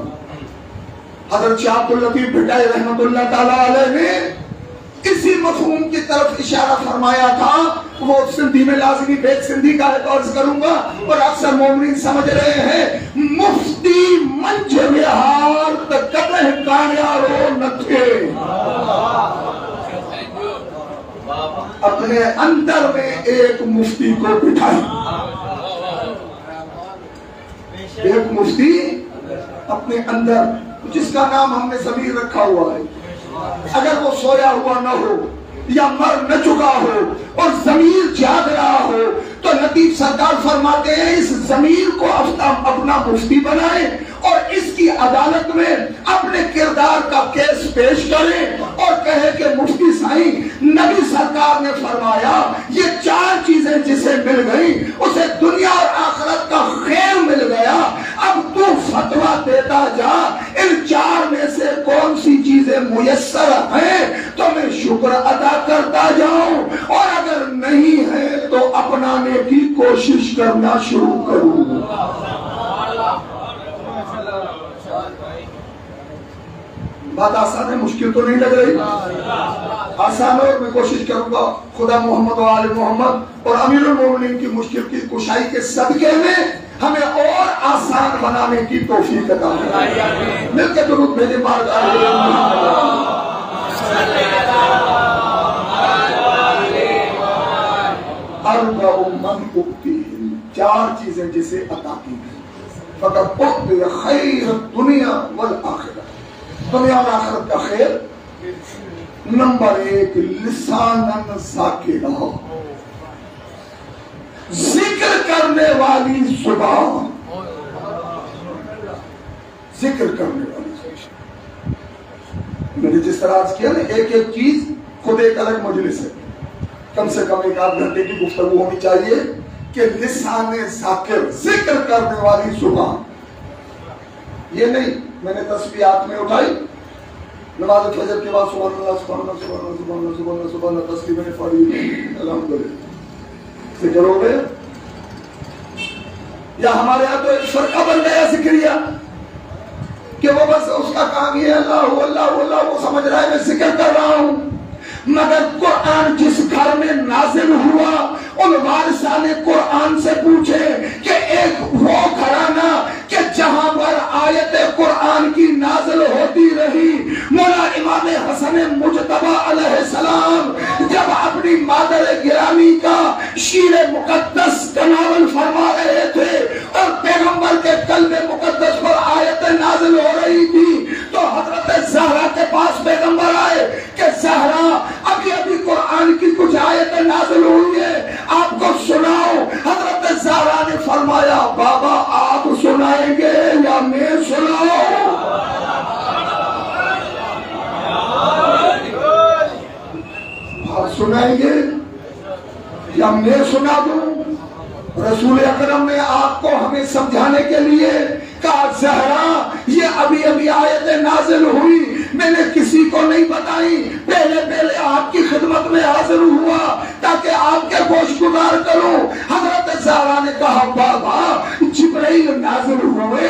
حضرت شاہ عبداللطیف بھٹائی رحمت اللہ تعالی علیہ نے اسی مفہوم کی طرف اشارہ فرمایا تھا، وہ سندھی میں لازمی بیت سندھی کا ہے تو عرض کروں گا اور اکثر مومنین سمجھ رہے ہیں، مفتی منج وہار تکتہ کانیارو نتھے، اپنے اندر میں ایک مفتی کو بٹھائی، ایک مفتی اپنے اندر جس کا نام ہم نے ضمیر رکھا ہوا ہے، اگر وہ سویا ہوا نہ ہو یا مر نہ چکا ہو اور ضمیر جاگ رہا ہو تو لطیف سرکار فرماتے ہیں اس ضمیر کو اپنا مفتی بنائیں اور اس کی عدالت میں اپنے کردار کا کیس پیش کریں اور کہے کہ مفتی سائیں نبی سرکار نے فرمایا یہ 4 چیزیں جسے مل گئیں اسے دنیا اور آخرت کا خیر مل گیا، اب تو فتویٰ دیتا جا ان 4 میں سے کون سی چیزیں میسر ہیں تو میں شکر ادا کرتا جاؤں، اور اگر نہیں ہے تو اپنانے کی کوشش کرنا شروع کروں۔ بات آسان ہے، مشکل تو نہیں لگ رہی؟ آسان ہے، اور میں کوشش کروں گا خدا محمد و آل محمد اور امیر المومنین کی مشکل کی کشائی کے صدقے میں ہمیں اور آسان بنانے کی توفیق عطا فرمائے۔ مل کے درود بھیجیں بار اربع من اوتیہن، 4 چیزیں جسے عطا کی گئی، فقط اوتی خیر الدنیا والآخرہ، دنیا اور آخرت کا خیر۔ نمبر 1 لسانن ذاکرہ، ذکر کرنے والی زبان، ذکر کرنے والی زبان۔ میں نے جس طرح آج کیا نا، ایک ایک چیز خود ایک الگ مجلس ہے، کم سے کم 1-8 گھنٹے کی گفتگو ہونی چاہیے کہ لسان ذاکر، ذکر کرنے والی زبان۔ یہ نہیں میں نے تسبیحات میں اٹھائی، نماز فجر کے بعد سبحان اللہ سبحان اللہ سبحان اللہ سبحان اللہ سبحان اللہ سبحان اللہ تسبیح میں نے پڑھی، الحمدللہ، ذکر ہو گئے۔ یا ہمارے یہاں تو ایک فرقہ بن گیا ذکریہ کہ وہ بس اس کا کام یہ اللہ اللہ اللہ، وہ سمجھ رہا ہے میں ذکر کر رہا ہوں، مگر قرآن جس گھر میں نازل ہوا ان وارثان قرآن سے پوچھے کہ ایک وہ گھرانہ کہ جہاں پر آیت قرآن کی نازل ہوتی رہی، مولا امام حسن مجتبی علیہ السلام جب اپنی مادر گرامی کا شیر مقدس تناول فرما رہے تھے اور پیغمبر کے قلب مقدس پر آیت نازل ہو رہی تھی تو حضرت زہرا کے پاس پیغمبر آئے کہ زہرا ابھی ابھی قرآن کی کچھ آیت نازل ہوئی ہے، آپ کو سناؤ۔ حضرت زہرا نے فرمایا بابا آپ سنائیں گے یا میں سناؤں؟ سنائیں گے یا میں سنا دوں؟ رسول اکرم نے آپ کو ہمیں سمجھانے کے لیے کہا زہرا یہ ابھی ابھی آیتیں نازل ہوئی، میں نے کسی کو نہیں بتائی، پہلے آپ کی خدمت میں حاضر ہوا تاکہ آپ کے گوش گزار کروں۔ حضرت زہرا نے کہا بابا جبرائیل نازل ہوئے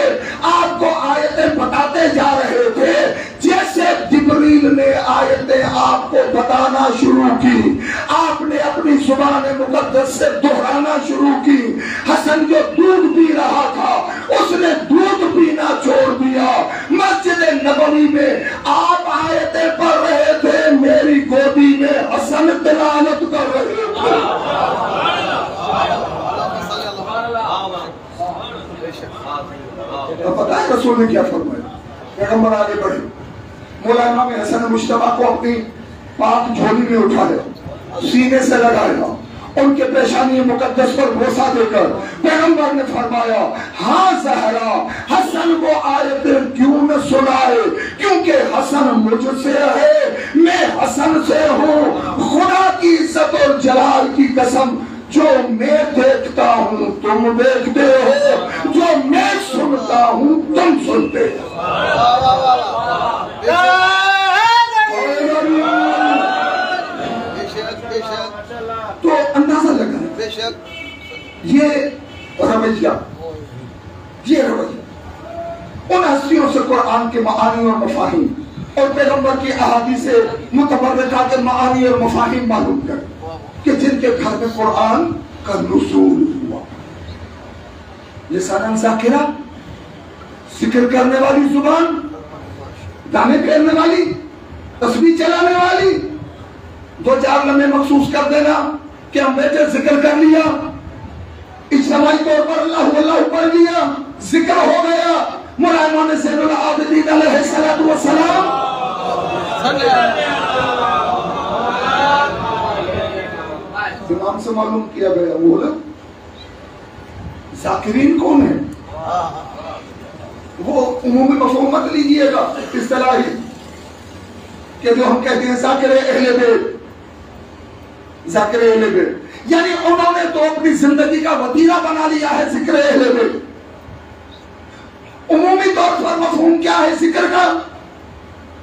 آپ کو آیتیں بتاتے جا رہے تھے، جیسے جبرائیل نے آیتیں آپ کو بتانا شروع کی آپ نے اپنی زبان مقدس سے دہرانا شروع کی۔ حسن جو دودھ پی رہا تھا اس نے دودھ پینا چھوڑ دیا۔ مسجد نبوی میں آپ آیتیں پڑھ رہے تھے، میری گودی میں حسن تلاوت کر رہے تھے۔ پتہ ہے رسول نے کیا فرمایا؟ پیغمبر آگے بڑھے، مولا امام حسن مجتبیٰ کو اپنی پاک جھولی میں اٹھا لے، سینے سے لگایا، ان کے پیشانی مقدس پر بوسہ دے کر پیغمبر نے فرمایا ہاں زہرا حسن وہ آیتیں کیوں نہ سنائے، کیونکہ حسن مجھ سے ہے، میں حسن سے ہوں۔ خدا کی عزت اور جلال کی قسم، جو میں دیکھتا ہوں تم دیکھتے ہو، جو میں سنتا ہوں تم سنتے ہو۔ تو اندازہ لگا یہ رویہ ان ہستیوں سے قرآن کے معانی اور مفاہیم اور پیغمبر کی احادیث متبرکہ کے معانی اور مفاہیم معلوم کر کہ جن کے گھر میں قرآن کا نزول ہوا۔ لسان ذاکرہ، ذکر کرنے والی زبان، گانے پھیرنے والی، تسبیح چلانے والی، دو چار لمحے محسوس کر دینا کہ ہم بیٹھے ذکر کر لیا، اجتماعی طور پر اللہ اللہ پڑھ لیا، ذکر ہو گیا۔ مولانا زین العابدین علیہ السلام امام سے معلوم کیا گیا وہ ذاکرین کون ہیں؟ وہ عمومی مفہوم مت لیجئے گا اصطلاحی کہ جو ہم کہتے ہیں ذاکر اہل بیت، ذکر اہل بیت، یعنی انہوں نے تو اپنی زندگی کا وتیرہ بنا لیا ہے ذکر اہل بیت۔ عمومی طور پر مفہوم کیا ہے ذکر کا؟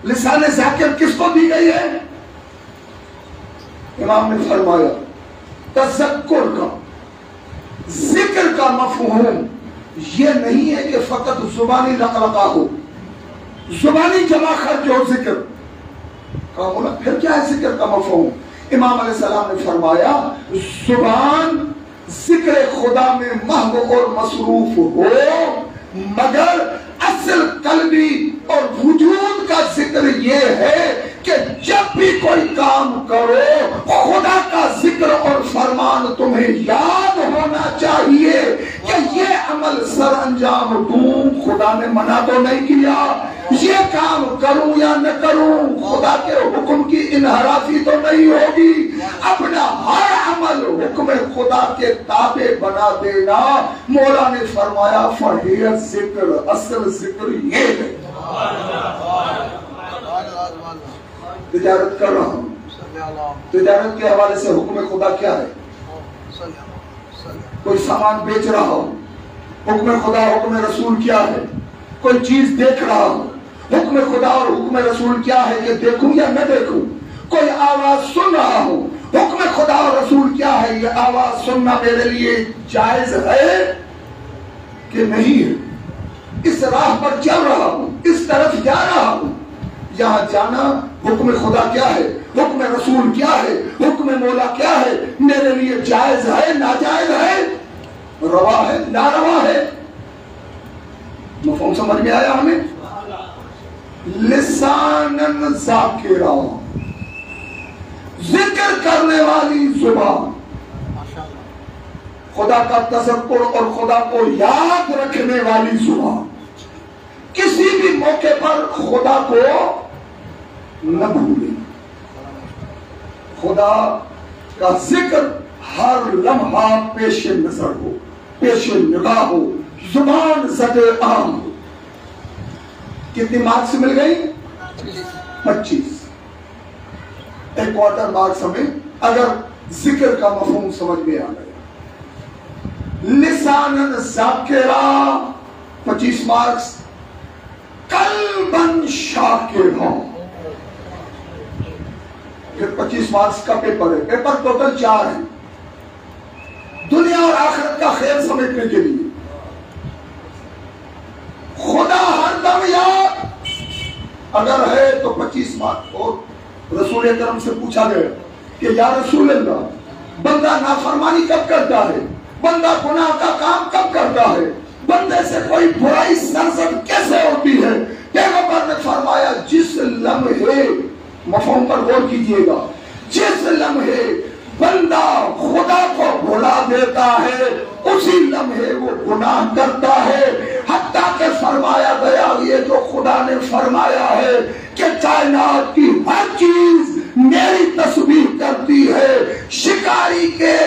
لسان ذاکر کس کو دی گئی ہے؟ امام نے فرمایا تذکر کا، ذکر کا مفہوم یہ نہیں ہے کہ فقط زبانی لقلقہ ہو، زبانی جمع خرچ ہو ذکر کا، پھر کیا ہے ذکر کا مفہوم؟ امام علیہ السلام نے فرمایا زبان ذکر خدا میں محو اور مصروف ہو، مگر اصل قلبی اور وجود کا ذکر یہ ہے کہ جب بھی کوئی کام کرو خدا کا ذکر اور فرمان تمہیں یاد ہونا چاہیے کہ یہ عمل سر انجام دوں، خدا نے منع تو نہیں کیا، یہ کام کروں یا نہ کروں خدا کے حکم کی انحرافی تو نہیں ہوگی، اپنا ہر عمل حکم خدا کے تابع بنا دینا۔ مولا نے فرمایا فہی ذکر، اصل ذکر یہ ہے۔ تجارت کر رہا ہوں، تجارت کے حوالے سے حکم خدا کیا ہے؟ کوئی سامان بیچ رہا ہوں، حکم خدا حکم رسول کیا ہے؟ کوئی چیز دیکھ رہا ہوں، حکم خدا اور حکم رسول کیا ہے کہ دیکھوں یا نہ دیکھوں؟ کوئی آواز سن رہا ہوں، حکم خدا اور رسول کیا ہے؟ یہ آواز سننا میرے لیے جائز ہے کہ نہیں ہے؟ اس راہ پر چل رہا ہوں، اس طرف جا رہا ہوں، یہاں جانا حکم خدا کیا ہے، حکم رسول کیا ہے، حکم مولا کیا ہے، میرے لیے جائز ہے ناجائز ہے، روا ہے ناروا ہے؟ مفہوم سمجھ میں آیا ہمیں؟ لسانن ذاکرہ، ذکر کرنے والی زبان، خدا کا تذکر اور خدا کو یاد رکھنے والی زبان، کسی بھی موقع پر خدا کو نہ بھولیں، خدا کا ذکر ہر لمحہ پیش نظر ہو، پیش نگاہ ہو، زبان زد عام ہو۔ کتنی مارکس مل گئی؟ 25۔ ایک کوارٹر مارکس ہمیں اگر ذکر کا مفہوم سمجھ میں آ گیا. لسانن ذاکرہ 25 مارکس، قلبن شاکرہ پھر 25 مارکس کا پیپر ہے. پیپر ٹوٹل 4 ہیں دنیا اور آخرت کا خیر سمجھنے کے لیے. خدا ہر دم یاد اگر ہے تو 25 مارکس. اور رسول اکرم سے پوچھا گیا کہ یا رسول اللہ، بندہ نافرمانی کب کرتا ہے، بندہ گناہ کا کام کب کرتا ہے، بندے سے کوئی برائی سرزد کیسے ہوتی ہے؟ پیغمبر نے فرمایا جس لمحے، مفہوم پر غور کیجئے گا، جس لمحے بندہ خدا کو بھلا دیتا ہے اسی لمحے وہ گناہ کرتا ہے. حتیٰ کہ فرمایا گیا یہ جو خدا نے فرمایا ہے کہ کائنات کی ہر چیز میری تسبیح کرتی ہے، شکاری کے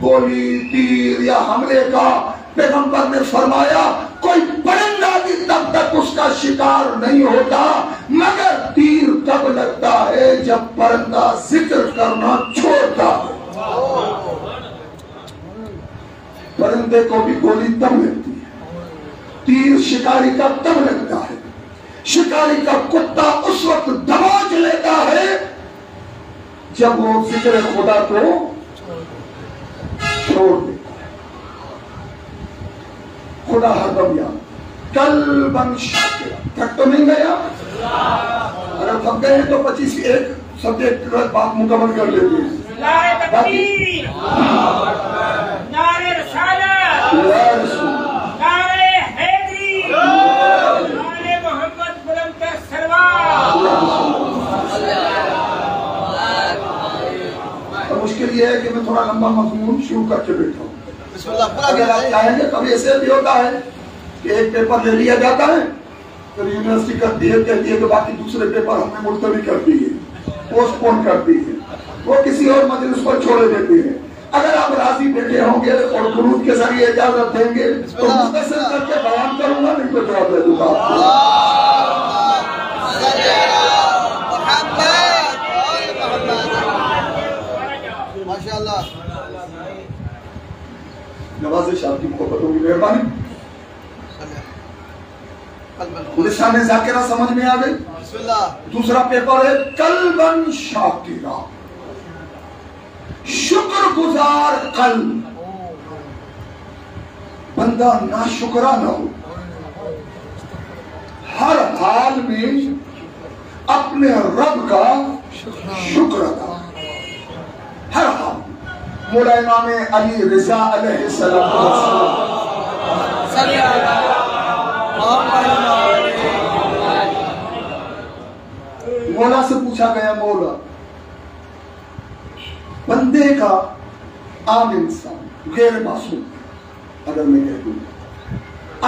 گولی تیر یا حملے کا پیغمبر نے فرمایا کوئی پرندہ بھی تب تک اس کا شکار نہیں ہوتا مگر تیر تب لگتا ہے جب پرندہ ذکر کرنا چھوڑتا ہے. پرندے کو بھی گولی تب لگتی ہے، تیر شکاری کا تب لگتا ہے. شکاری کا کتا اس وقت دبوچ لیتا ہے جب وہ ذکر خدا کو چھوڑ دیتا ہے. خدا ہر دم یاد، قلبن شاکرہ. تھک تو نہیں گیا؟ اگر تھک گئے تو 25 ایک سبجیکٹ بات مکمل کر لیتے ہیں. نعرہ تکبیر، نعرہ رسالت، نعرہ حیدری، نعرہ محمد بلند تر سرور. مشکل یہ ہے کہ میں تھوڑا لمبا مضمون شروع کر کے بیٹھا ہوں. اگر آپ چاہیں گے کبھی ایسے بھی ہوتا ہے کہ ایک پیپر لے لیا جاتا ہے پھر یونیورسٹی کرتی ہے، کہتی ہے کہ باقی دوسرے پیپر ہم نے ملتوی کر دی ہے، پوسٹ پون کر دی ہے، وہ کسی اور مجلس پر چھوڑے دیتے ہیں. اگر آپ راضی بیٹھے ہوں گے اور قنوت کے ذریعے اجازت دیں گے تو مختصر کر کے بیان کروں گا، نہیں تو جواب دے دوں گا. نوازش آپ کی محبتوں کی مہربانی. لسان ذاکرہ سمجھ میں آ گئی. دوسرا پیپر ہے قلبن شاکرہ، شکر گزار قلب. بندہ ناشکرا نہ ہو، ہر حال میں اپنے رب کا شکر ادا، ہر حال. مولا امام علی رضا علیہ السلام مولا سے پوچھا گیا، مولا بندے کا عام انسان غیر معصوم، اگر میں کہہ دوں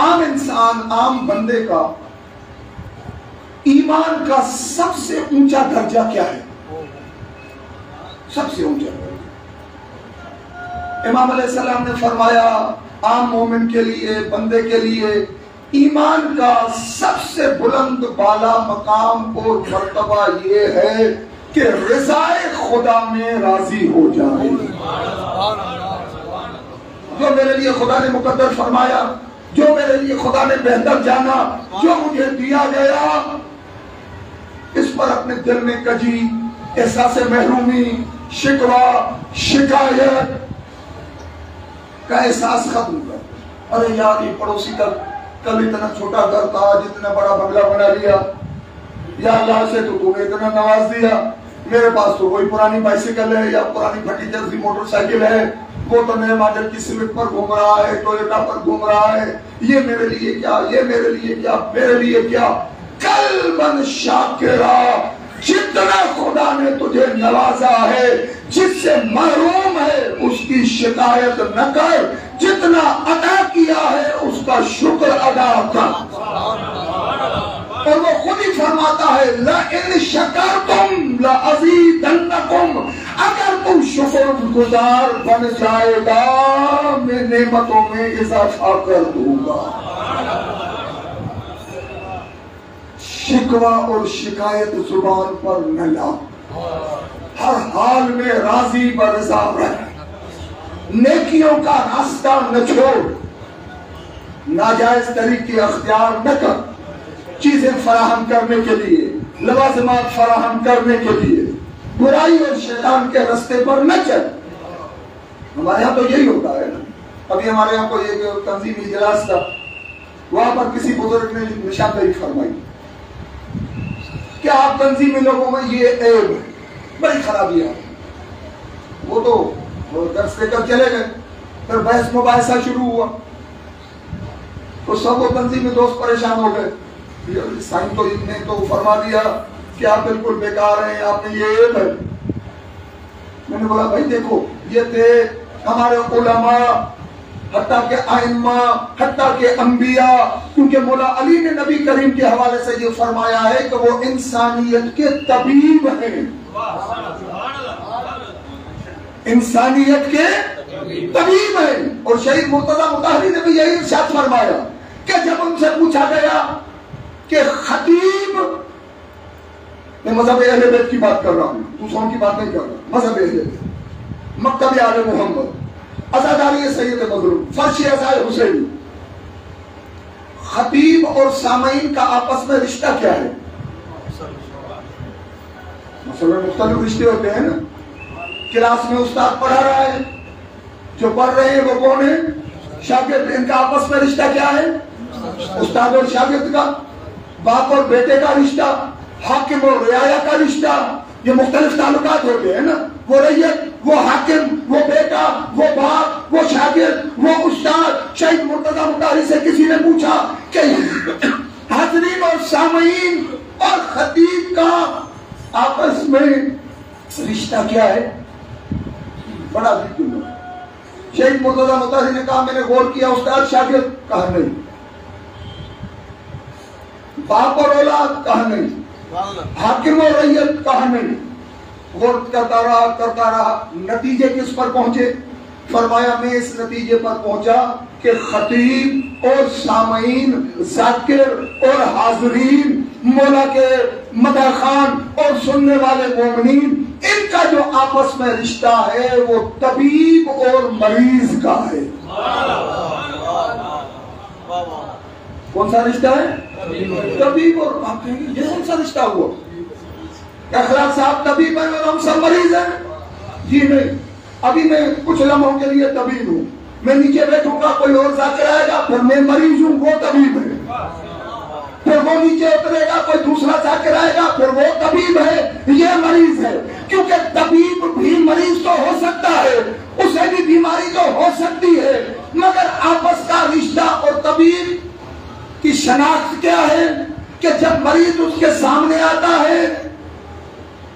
عام انسان، عام بندے کا ایمان کا سب سے اونچا درجہ کیا ہے؟ سب سے اونچا درجہ. امام علیہ السلام نے فرمایا عام مومن کے لیے، بندے کے لیے ایمان کا سب سے بلند بالا مقام اور مرتبہ یہ ہے کہ رضائے خدا میں راضی ہو جائے. جو میرے لیے خدا نے مقدر فرمایا، جو میرے لیے خدا نے بہتر جانا، جو مجھے دیا گیا، اس پر اپنے دل میں کجی، احساس محرومی، شکوہ، شکایت کا احساس ختم کر. ارے یار یہ پڑوسی کا کل اتنا چھوٹا گھر تھا، آج اتنا بڑا بنگلہ بنا لیا، یا اللہ سے تو نے اتنا نواز دیا، میرے پاس تو کوئی پرانی بائسیکل ہے یا پرانی پھٹی جلدی موٹر سائیکل ہے، وہ تو نئے ماڈل کی سوئفٹ پر گھوم رہا ہے، ٹویوٹا پر گھوم رہا ہے. یہ میرے لیے کیا، یہ میرے لیے کیا، میرے لیے کیا. قلبن شاکرہ، جتنا خدا نے تجھے نوازا ہے، جس سے محروم ہے اس کی شکایت نہ کر، جتنا عطا کیا ہے اس کا شکر ادا کر. اور وہ خود ہی فرماتا ہے لَإِن شَكَرْتُمْ لَأَزِيدَنَّكُمْ، اگر تم شکر گزار بن جائے گا میں نعمتوں میں اضافہ کر دوں گا. شکوہ اور شکایت زبان پر نہ لا، ہر حال حال میں راضی برضا رہ، نیکیوں کا راستہ نہ چھوڑ، ناجائز طریقے اختیار نہ کر، چیزیں فراہم کرنے کے لیے، لوازمات فراہم کرنے کے لیے برائی اور شیطان کے راستے پر نہ چل۔ ہمارے ہاں تو یہی ہوتا ہے نا۔ ابھی ہمارے یہاں کوئی ایک تنظیمی اجلاس تھا، وہاں پر کسی بزرگ نے نشاندہی فرمائی کہ آپ تنظیمی لوگوں میں یہ عیب ہے، بڑی خرابیاں ہیں۔ وہ تو درس لے کر چلے گئے، پھر بحث مباحثہ شروع ہوا تو سب وہ تنظیمی دوست پریشان ہو گئے۔ سائن تو نے تو فرما دیا کہ آپ بالکل بیکار ہیں، آپ نے یہ عیب ہے۔ میں نے بولا بھائی دیکھو، یہ تھے ہمارے علماء، حتیٰ کہ ائمہ، حتیٰ کہ انبیاء، کیونکہ مولا علی نے نبی کریم کے حوالے سے یہ فرمایا ہے کہ وہ انسانیت کے طبیب ہیں، انسانیت کے طبیب ہیں۔ اور شہید مرتضیٰ مطہری نے بھی یہی ارشاد فرمایا کہ جب ان سے پوچھا گیا کہ خطیب، میں مذہب اہل بیت کی بات کر رہا ہوں، دوسروں کی بات نہیں کر رہا، مذہب اہل بیت، مکتب آل محمد، عزاداری سید مظلوم، فرش عزائے حسینی، خطیب اور سامعین کا آپس میں رشتہ کیا ہے؟ مثلا مختلف رشتے ہوتے ہیں نا۔ کلاس میں استاد پڑھا رہا ہے، جو پڑھ رہے ہیں وہ کون ہے؟ شاگرد۔ ان کا آپس میں رشتہ کیا ہے؟ استاد اور شاگرد کا، باپ اور بیٹے کا رشتہ، حاکم اور رعایا کا رشتہ، یہ مختلف تعلقات ہوتے ہیں نا۔ وہ ریت، وہ حاکم، وہ بیٹا، وہ باپ، وہ شاگرد، وہ استاد۔ شہید مرتضیٰ مطہری سے کسی نے پوچھا کہ حاضرین اور سامعین اور خطیب کا آپس میں رشتہ کیا ہے؟ بڑا ذکر ہے۔ شہید مرتضیٰ مطہری نے کہا میں نے غور کیا، استاد شاگرد، کہا نہیں، باپ اور اولاد، کہا نہیں، حاکم اور رعیت، کہا نہیں۔ غور کرتا رہا، نتیجے کس پر پہنچے؟ فرمایا میں اس نتیجے پر پہنچا کہ خطیب اور سامعین، ذاکر اور حاضرین، مولا کے مدح خوان اور سننے والے مومنین، ان کا جو آپس میں رشتہ ہے وہ طبیب اور مریض کا ہے۔ کون سا رشتہ ہے؟ طبیب اور، آپ کہیں گے یہ کون سا رشتہ ہوا؟ اخلاق صاحب طبیب ہیں اور ہم سب مریض ہیں؟ جی نہیں، ابھی میں کچھ لمحوں کے لیے طبیب ہوں، میں نیچے بیٹھوں گا کوئی اور ذاکر آئے گا، پھر میں مریض ہوں، وہ طبیب ہے، پھر وہ نیچے اترے گا کوئی دوسرا ذاکر آئے گا، پھر وہ طبیب ہے، یہ مریض ہے۔ کیونکہ طبیب بھی مریض تو ہو سکتا ہے، اسے بھی بیماری تو ہو سکتی ہے، مگر آپس کا رشتہ اور طبیب کی شناخت کیا ہے کہ جب مریض اس کے سامنے آتا ہے،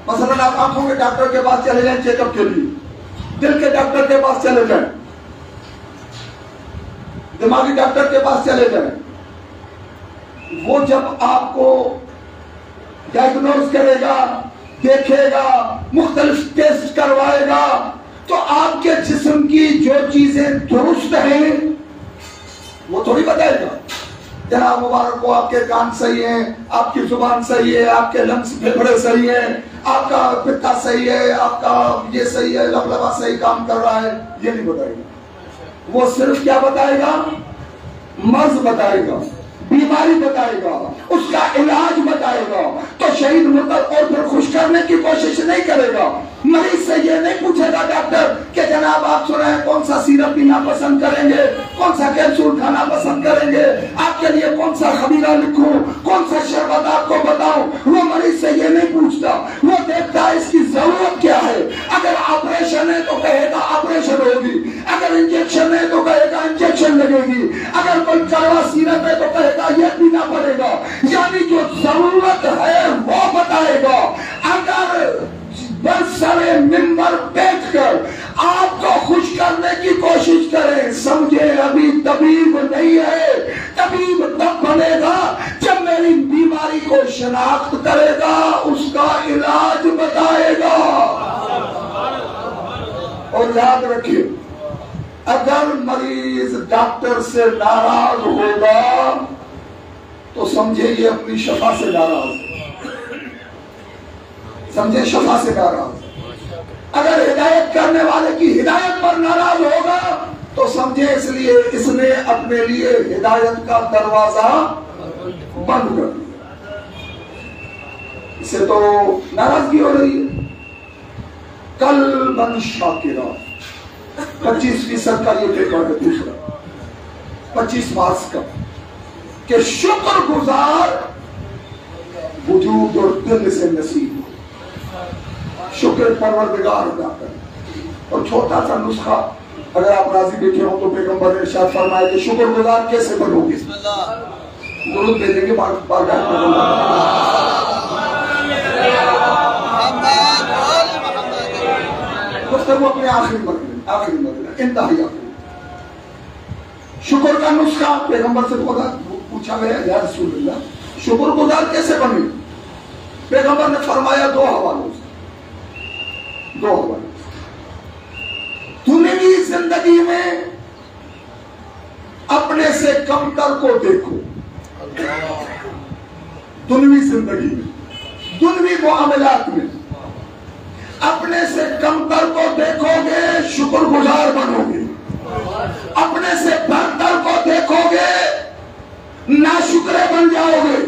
مثلا آپ آنکھوں کے ڈاکٹر کے پاس چلے جائیں چیک اپ کے لیے، دل کے ڈاکٹر کے پاس چلے جائیں، دماغی ڈاکٹر کے پاس چلے جائیں، وہ جب آپ کو ڈائگنوز کرے گا، دیکھے گا، مختلف ٹیسٹ کروائے گا، تو آپ کے جسم کی جو چیزیں درست ہیں وہ تھوڑی بتائے گا۔ جناب مبارک کو آپ کے کان صحیح ہیں، آپ کی زبان صحیح ہے، آپ کے لنگس پھیپھڑے صحیح ہیں، آپ کا پتا صحیح ہے، آپ کا یہ صحیح ہے، لبلبا صحیح کام کر رہا ہے، یہ نہیں بتائے گا۔ وہ صرف کیا بتائے گا؟ مرض بتائے گا، بیماری بتائے گا، اس کا علاج بتائے گا۔ تو شہید مرتضیٰ اور پھر خوش کرنے کی کوشش نہیں کرے گا، مریض سے یہ نہیں پوچھے گا ڈاکٹر کہ جناب آپ سنیں کون سا سیرپ پینا پسند کریں گے، کون سا کیپسول کھانا پسند کریں گے، آپ کے لیے کون سا خمیرہ لکھوں، کون سا شربت آپ کو بتاؤں۔ وہ مریض سے یہ نہیں پوچھتا، وہ دیکھتا ہے اس کی ضرورت کیا ہے۔ اگر آپریشن ہے تو کہے گا آپریشن ہوگی، اگر انجیکشن ہے تو کہے گا انجیکشن لگے گی، اگر کوئی کڑوا سیرپ ہے تو کہے گا یہ پینا پڑے گا، یعنی جو ضرورت ہے وہ بتائے گا۔ اگر برسرے ممبر بیٹھ کر آپ کو خوش کرنے کی کوشش کریں، سمجھے ابھی طبیب نہیں ہے، طبیب تب بنے گا جب میری بیماری کو شناخت کرے گا، اس کا علاج بتائے گا۔ اور یاد رکھیے، اگر مریض ڈاکٹر سے ناراض ہوگا تو سمجھے یہ اپنی شفا سے ناراض ہے، سمجھے شفا سے ناراض ہے۔ اگر ہدایت کرنے والے کی ہدایت پر ناراض ہوگا تو سمجھے اس لیے اس نے اپنے لیے ہدایت کا دروازہ بند کر دیا. اسے تو ناراضگی ہو رہی ہے. قلباً شاکرا 25% کا یہ پیپر ہے دوسرا 25 مارکس کا کہ شکر گزار وجود اور دل سے نصیب ہو. شکر پروردگار ادا کریں. اور چھوٹا سا نسخہ اگر آپ راضی بیٹھے ہوں تو پیغمبر نے ارشاد فرمایا کہ شکر گزار کیسے بنو گے. درود بھیجیں گے بارگاہ میں. گفتگو اپنے آخری مرحلے انتہائی آخری. شکر کا نسخہ پیغمبر سے پوچھا گیا یا رسول اللہ شکر گزار کیسے بنے. پیغمبر نے فرمایا دو حوالوں سے. دنیوی زندگی میں اپنے سے کمتر کو دیکھو. دنیوی زندگی میں دنیوی معاملات میں اپنے سے کمتر کو دیکھو گے شکر گزار بنو گے. اپنے سے برتر کو دیکھو گے ناشکرے بن جاؤ گے.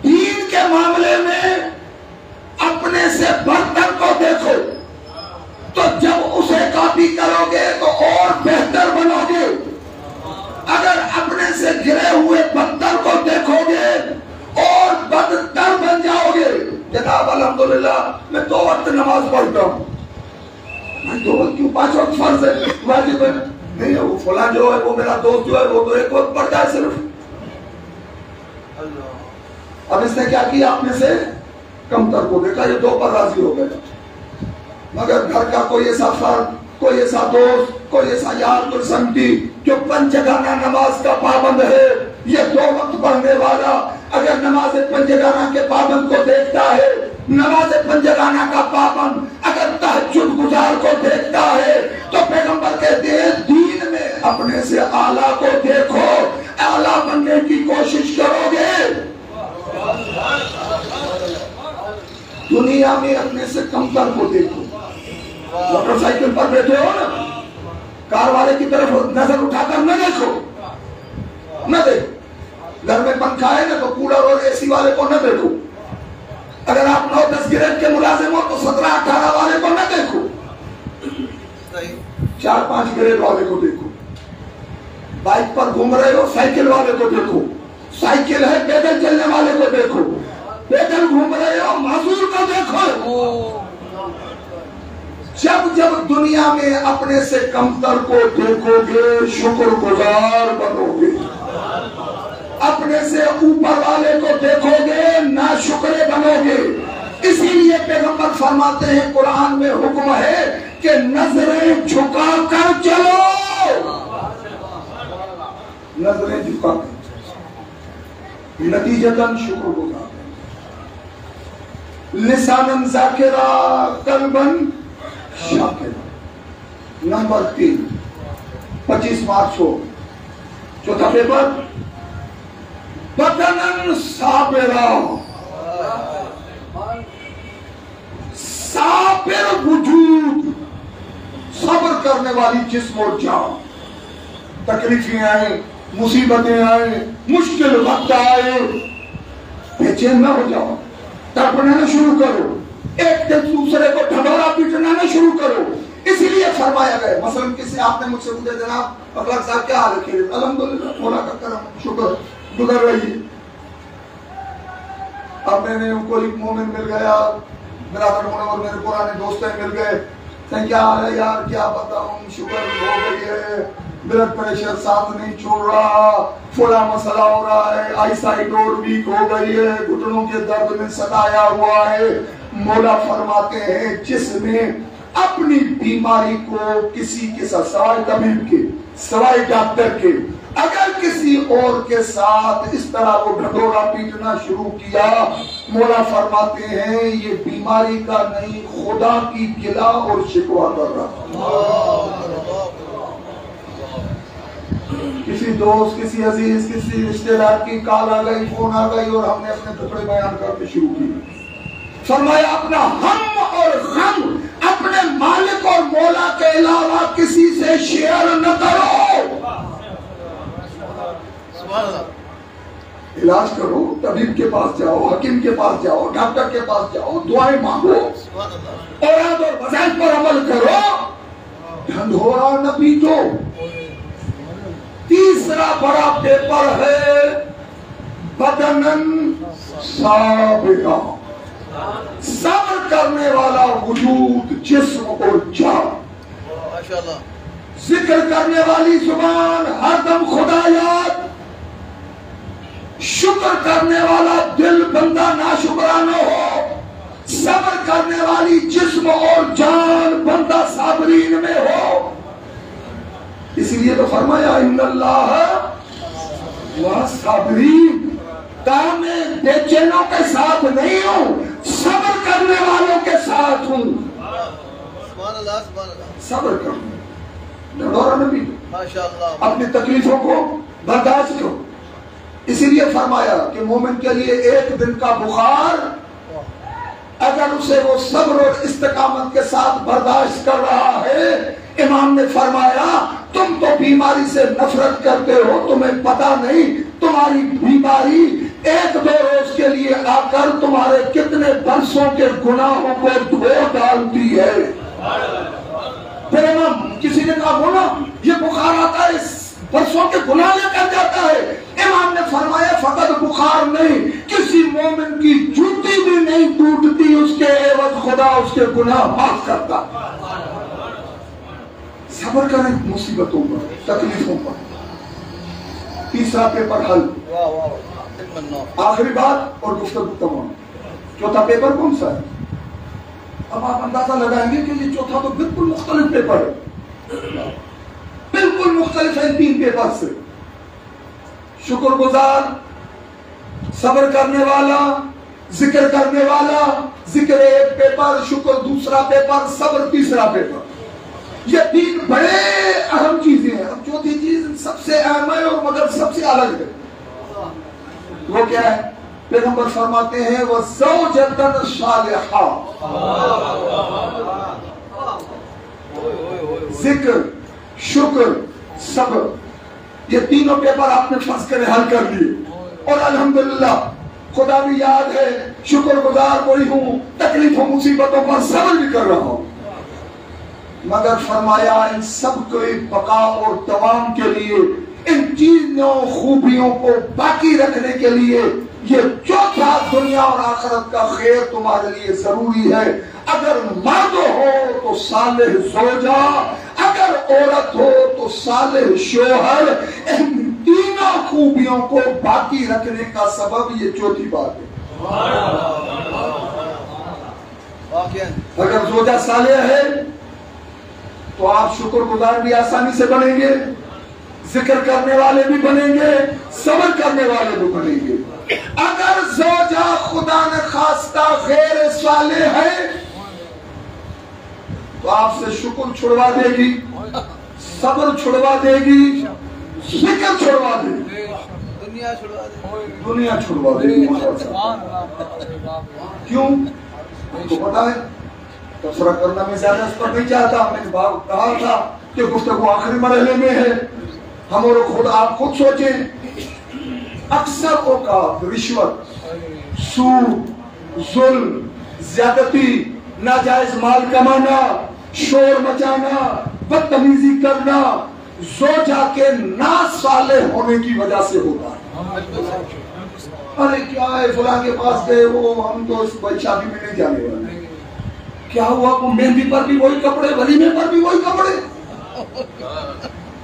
دین کے معاملے میں اپنے سے برتر کو دیکھو تو جب اسے کاپی کرو گے تو اور بہتر بنو گے. اگر اپنے سے گرے ہوئے بدتر کو دیکھو گے اور بدتر بن جاؤ گے. جناب الحمدللہ میں 2 وقت نماز پڑھتا ہوں. 2 وقت کیوں 5 وقت فرض ہے واجب ہے نہیں. وہ فلاں جو ہے وہ میرا دوست جو ہے وہ تو 1 وقت پڑھتا ہے صرف. اب اس نے کیا کیا اپنے سے کمتر کو دیکھا یہ 2 پر راضی ہو گئے. مگر گھر کا کوئی ایسا فرد کوئی ایسا دوست کوئی ایسا یار کوئی سنگتی جو 5 جگانہ نماز کا پابند ہے یہ 2 وقت پڑھنے والا اگر نماز 5 جگانہ کے پابند کو دیکھتا ہے نماز 5 جگانہ کا پابند اگر تہجد گزار کو دیکھتا ہے تو پیغمبر کہتے ہیں دین میں اپنے سے اعلیٰ کو دیکھو. اعلیٰ بننے کی کوشش کرو گے. دنیا میں اپنے سے کمتر کو دیکھو. موٹر سائیکل پر بیٹھے ہو نا کار والے کی طرف نظر اٹھا کر نہ دیکھو. نہ دیکھو. گھر میں پنکھا ہے نا تو کولر اور اے سی والے کو نہ دیکھو. اگر آپ 9-10 گریڈ کے ملازم ہو تو 17-18 والے کو نہ دیکھو. 4-5 گریڈ والے کو دیکھو. بائک پر گھوم رہے ہو سائیکل والے کو دیکھو. سائیکل ہے پیدل چلنے والے کو دیکھو. پیدل گھوم رہے ہو معذور کو دیکھو. جب دنیا میں اپنے سے کمتر کو دیکھو گے شکر گزار بنو گے. اپنے سے اوپر والے کو دیکھو گے ناشکرے بنو گے. اسی لیے پیغمبر فرماتے ہیں قرآن میں حکم ہے کہ نظریں جھکا کر چلو. نظریں جھکا کر نتیجتاً شکر گزار. لساناً ذاکرا قلباً شاکرا. نمبر 3 25 مارچ ہو. چوتھا پیپر بدناً صابرا. صابر وجود صبر کرنے والی جسم و جان. تکلیفیں آئیں مصیبتیں آئیں مشکل وقت آئے بے چین نہ ہو جاؤ. تڑپنا نہ شروع کرو. ایک دن دوسرے کو ڈھڈورا پیٹنا نہ شروع کرو. اسی لیے فرمایا گیا مثلا کسی آپ نے مجھ سے پوچھا جناب اخلاق صاحب کیا حال ہے. الحمدللہ مولا کا کرم شکر گزر رہی ہے. اب میں نے کوئی مومن مل گیا برادر منور میرے پرانے دوست مل گئے. کیا حال ہے یار کیا بتاؤں شکر ہو گئی ہے. بلڈ پریشر ساتھ نہیں چھوڑ رہا. فلاں مسئلہ ہو رہا ہے. آئی سائٹ اور ویک ہو گئی ہے. گھٹنوں کے درد میں ستایا ہوا ہے. مولا فرماتے ہیں جس نے اپنی بیماری کو کسی کے ساتھ سوائے طبیب کے سوائے ڈاکٹر کے اگر کسی اور کے ساتھ اس طرح وہ ڈھڈورا پیٹنا شروع کیا مولا فرماتے ہیں یہ بیماری کا نہیں خدا کی گلا اور شکوہ کر رہا. کسی دوست کسی عزیز کسی رشتہ دار کی کال آ گئی فون آ گئی اور ہم نے اپنے ٹکڑے بیان کرنے شروع کی. فرمایا اپنا ہم اور غم علاج کرو، طبیب کے پاس جاؤ، حکیم کے پاس جاؤ، ڈاکٹر کے پاس جاؤ، دعائیں مانگو، اوراد اور وظائف پر عمل کرو، ڈھنڈورا نہ پیٹو۔ تیسرا بڑا پیپر ہے بدنن صابرا، صبر کرنے والا وجود، جسم اور جان، ذکر کرنے والی زبان، ہر دم خدا یاد، شکر کرنے والا دل بندہ ناشکرانہ ہو، صبر کرنے والی جسم اور جان بندہ صابرین میں ہو۔ اس لیے تو فرمایا ان اللہ والصابرین، کام میں بے چینوں کے ساتھ نہیں ہوں، صبر کرنے والوں کے ساتھ ہوں۔ صبر کرو، ڈھنڈورا نہ پیٹو، اپنی تکلیفوں کو برداشت کرو۔ اسی لیے فرمایا کہ مومن کے لیے ایک دن کا بخار اگر اسے وہ صبر اور استقامت کے ساتھ برداشت کر رہا ہے، امام نے فرمایا تم تو بیماری سے نفرت کرتے ہو، تمہیں پتہ نہیں تمہاری بیماری ایک دو روز کے لیے آ کر تمہارے کتنے برسوں کے گناہوں کو دھو ڈالتی ہے۔ پھر امام کسی نے کہا بولا یہ بخار آتا ہے برسوں کے گناہ لے کر جاتا ہے، امام نے فرمایا فقط بخار نہیں، کسی مومن کی جوتی بھی نہیں ٹوٹتی اس کے عوض خدا اس کے گناہ معاف کرتا۔ صبر کریں مصیبتوں پر، تکلیفوں پر۔ تیسرا پیپر حل، آخری بات اور گفتگو تمام۔ چوتھا پیپر کون سا ہے؟ اب آپ اندازہ لگائیں گے کہ یہ چوتھا تو بالکل مختلف پیپر ہے، بالکل مختلف ہے تین پیپر سے۔ شکر گزار، صبر کرنے والا، ذکر کرنے والا، ذکر ایک پیپر، شکر دوسرا پیپر، صبر تیسرا پیپر۔ یہ تین بڑے اہم چیزیں ہیں۔ اب چوتھی چیز سب سے اہم ہے اور مگر سب سے الگ ہے، وہ کیا ہے؟ پیغمبر فرماتے ہیں وَزَوْجَةً صَالِحَةً، ذکر، شکر، صبر، یہ تینوں پیپر آپ نے فرض کرے حل کر لیے، اور الحمدللہ خدا بھی یاد ہے، شکر گزار کوئی ہوں، تکلیفوں مصیبتوں پر صبر بھی کر رہا ہوں، مگر فرمایا ان سب کو بقا اور دوام کے لیے، ان چیزوں خوبیوں کو باقی رکھنے کے لیے یہ چوتھا دنیا اور آخرت کا خیر تمہارے لیے ضروری ہے۔ اگر مرد ہو تو صالح زوجہ، اگر عورت ہو تو صالح شوہر، ان تینوں خوبیوں کو باقی رکھنے کا سبب یہ چوتھی بات ہے۔ اگر زوجہ صالح ہے تو آپ شکر گزار بھی آسانی سے بنیں گے، ذکر کرنے والے بھی بنیں گے، صبر کرنے والے بھی بنیں گے۔ اگر زوجہ خدا نے خواستہ غیر صالح ہے تو آپ سے شکر چھڑوا دے گی، صبر چھڑوا دے گی، ذکر چھڑوا دے گی، دنیا چھڑوا دے گی۔ کیوں؟ تو پتا ہے تبصرہ کرنا میں زیادہ اس پر نہیں چاہتا، میں نے کہا تھا کہ گفتگو آخری مرحلے میں ہے، ہم اور خود آپ خود سوچیں، اکثر اوقات رشوت، سود، ظلم، زیادتی، ناجائز مال کمانا، شور مچانا، بدتمیزی کرنا زوجہ کے ناصالح ہونے کی وجہ سے ہوتا ہے۔ ارے کیا ہے فلاں کے پاس گئے، وہ ہم تو اس بھائی شادی میں نہیں جانے والے، کیا ہوا وہ مہندی پر بھی وہی کپڑے، ولیمے پر بھی وہی کپڑے۔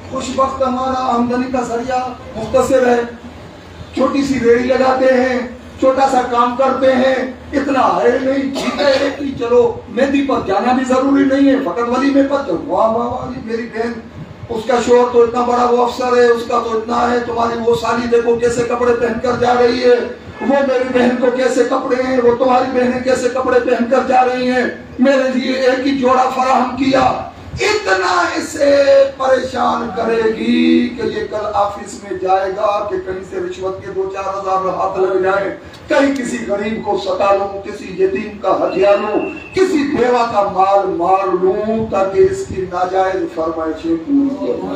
خوش وقت ہمارا آمدنی کا ذریعہ مختصر ہے، چھوٹی سی ریڑھی لگاتے ہیں، چھوٹا سا کام کرتے ہیں، اتنا ہے نہیں، ٹھیک ہے کہ چلو مہندی پر جانا بھی ضروری نہیں ہے، فقط ولیمے پر چلو، واہ واہ واہ میری بہن، اس کا شوہر تو اتنا بڑا وہ افسر ہے، اس کا تو اتنا ہے، تمہاری وہ سالی دیکھو کیسے کپڑے پہن کر جا رہی ہے، وہ میری بہن کو کیسے کپڑے ہیں، وہ تمہاری بہنیں کیسے کپڑے پہن کر جا رہی ہیں، میرے لیے ایک ہی جوڑا فراہم کیا، اتنا اسے پریشان کرے گی کہ یہ کل آفس میں جائے گا کہ کہیں سے رشوت کے 2-4 ہزار ہاتھ لگ جائے، کہیں کسی غریب کو ستا لوں، کسی یتیم کا ہدیہ لوں، کسی بیوہ کا مال مار لوں تاکہ اس کی ناجائز فرمائشیں پوری کروں۔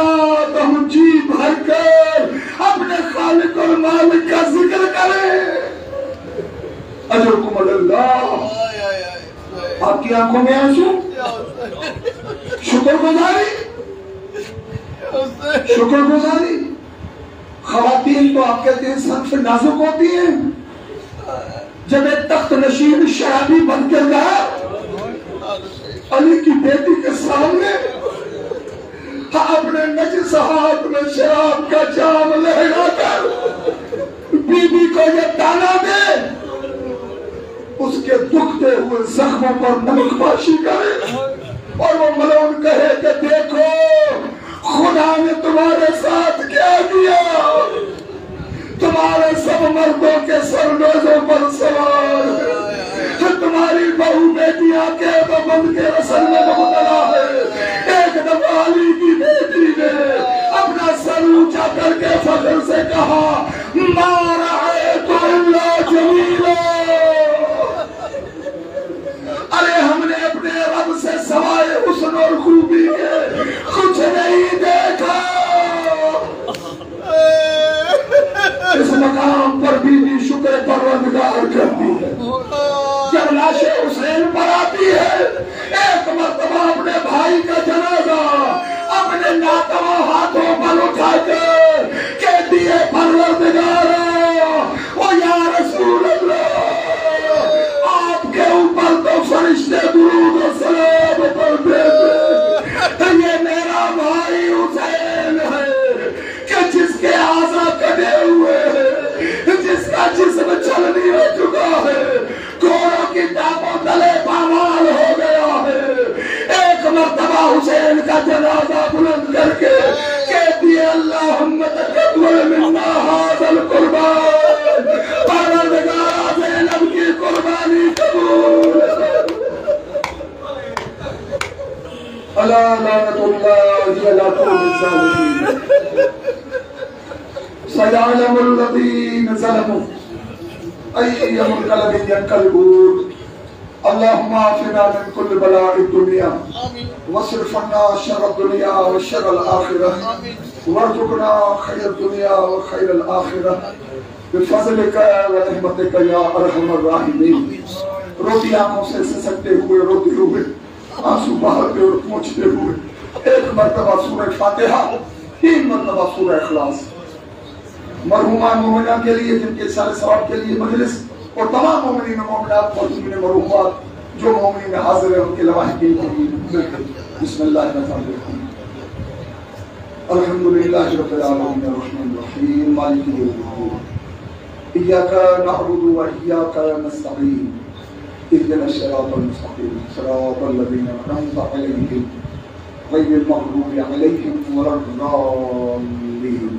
رات ہم جی بھر کر اپنے خالق اور مالک کا ذکر کریں. اجرکم اللہ. آپ کی آنکھوں میں آنسو؟ شکر گزاری. شکر گزاری. خواتین تو آپ کہتے ہیں سب سے نازک ہوتی ہیں. جب ایک تخت نشین شرابی بن کے گیا علی کی بیٹی کے سامنے اپنے نجس ہاتھ میں شراب کا جام لہرا کر بی بی کو یہ تانا دے اس کے دکھتے ہوئے زخموں پر نمک پاشی کرے اور وہ ملعون کہے کہ دیکھو خدا نے تمہارے ساتھ کیا کیا. تمہارے سب مردوں کے سرنوزوں پر سوار تمہاری بہو بیٹیاں کے بند کے رسل میں مبتلا ہے. ایک دفعہ علی کی بیٹی نے اپنا سر اونچا کر کے فخر سے کہا ما رأیت الا جمیلا. ارے ہم نے اپنے رب سے سوائے حسن اور خوبی کے کچھ نہیں دیکھا. اس مقام پر بھی شکر پروردگار کرتی ہے. جب لاش حسین پر آتی ہے ایک مرتبہ اپنے بھائی کا جنازہ اپنے ناتواں ہاتھوں پر اٹھا کر کہتی ہے پروردگارا او یا رسول اللہ آپ کے اوپر تو فرشتے درود و سلام پڑھتے تھے. یہ میرا بھائی حسین ہے کہ جس کے اعضاء کٹے ہوئے ہیں, جس کا جسم چل نہیں ہو چکا ہے, گھوڑوں کی ٹانگوں تلے پامال ہو گیا ہے. ایک مرتبہ حسین کا جنازہ بلند کر کے کہتی ہے اللہم تقبل منا ھذا القربان. پروردگارا زینب کی قربانی قبول. الا لعنت اللہ علی الظالمین. سيعلم الذين ظلموا أي منقلب ينقلبون. اللهم عافنا من كل بلاء الدنيا واصرف عنا شر الدنيا وشر الآخرة وارزقنا خير الدنيا وخير الآخرة بفضلك ورحمتك يا أرحم الراحمين. روتی آنکھوں سے سسکتے ہوئے روتے ہوئے آنسو بہاتے اور پہنچتے ہوئے ایک مرتبہ سورہ فاتحہ 3 مرتبہ سورہ اخلاص مرحومہ مومنہ کے لیے جن کے سارے ثواب کے لیے مجلس اور تمام مومنین و مومنات موجودین مرحومات جو مومنین حاضر ہیں ان کے لواحقین کے لیے بسم اللہ الرحمن الرحیم. الحمدللہ رب العالمین الرحمن الرحیم مالک یوم الدین ایاک نعبد و ایاک نستعین اهدنا الصراط المستقیم صراط الذین انعمت علیہم غیر المغضوب علیہم ولا الضالین.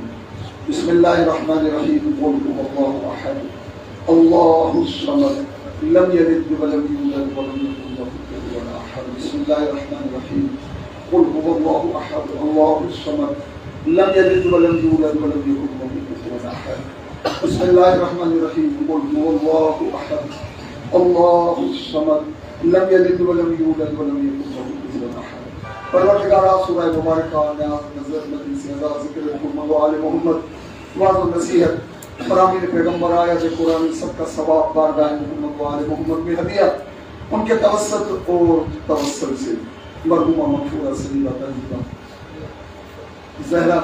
بسم اللہ الرحمن الرحیم. قل هو اللہ احد اللہ الصمد لم یلد ولم یولد ولم یکن له کفوا احد. بسم اللہ الرحمن الرحیم. قل هو اللہ احد اللہ الصمد لم یلد ولم یولد ولم یکن له کفوا احد. بسم اللہ الرحمن الرحیم. قل هو اللہ احد اللہ الصمد لم یلد ولم یولد ولم یکن له کفوا احد. پروردگارا سورہ مبارکہ نیاز نظر مدین سے ذکر محمد و آل محمد واضح و نصیحت فرامین پیغمبر آیت قرآن سب کا ثواب بارگاہ محمد و آل محمد میں ہدیہ ان کے توسط اور توسل سے مرحومہ مغفورہ سلیمہ طیبہ زہرا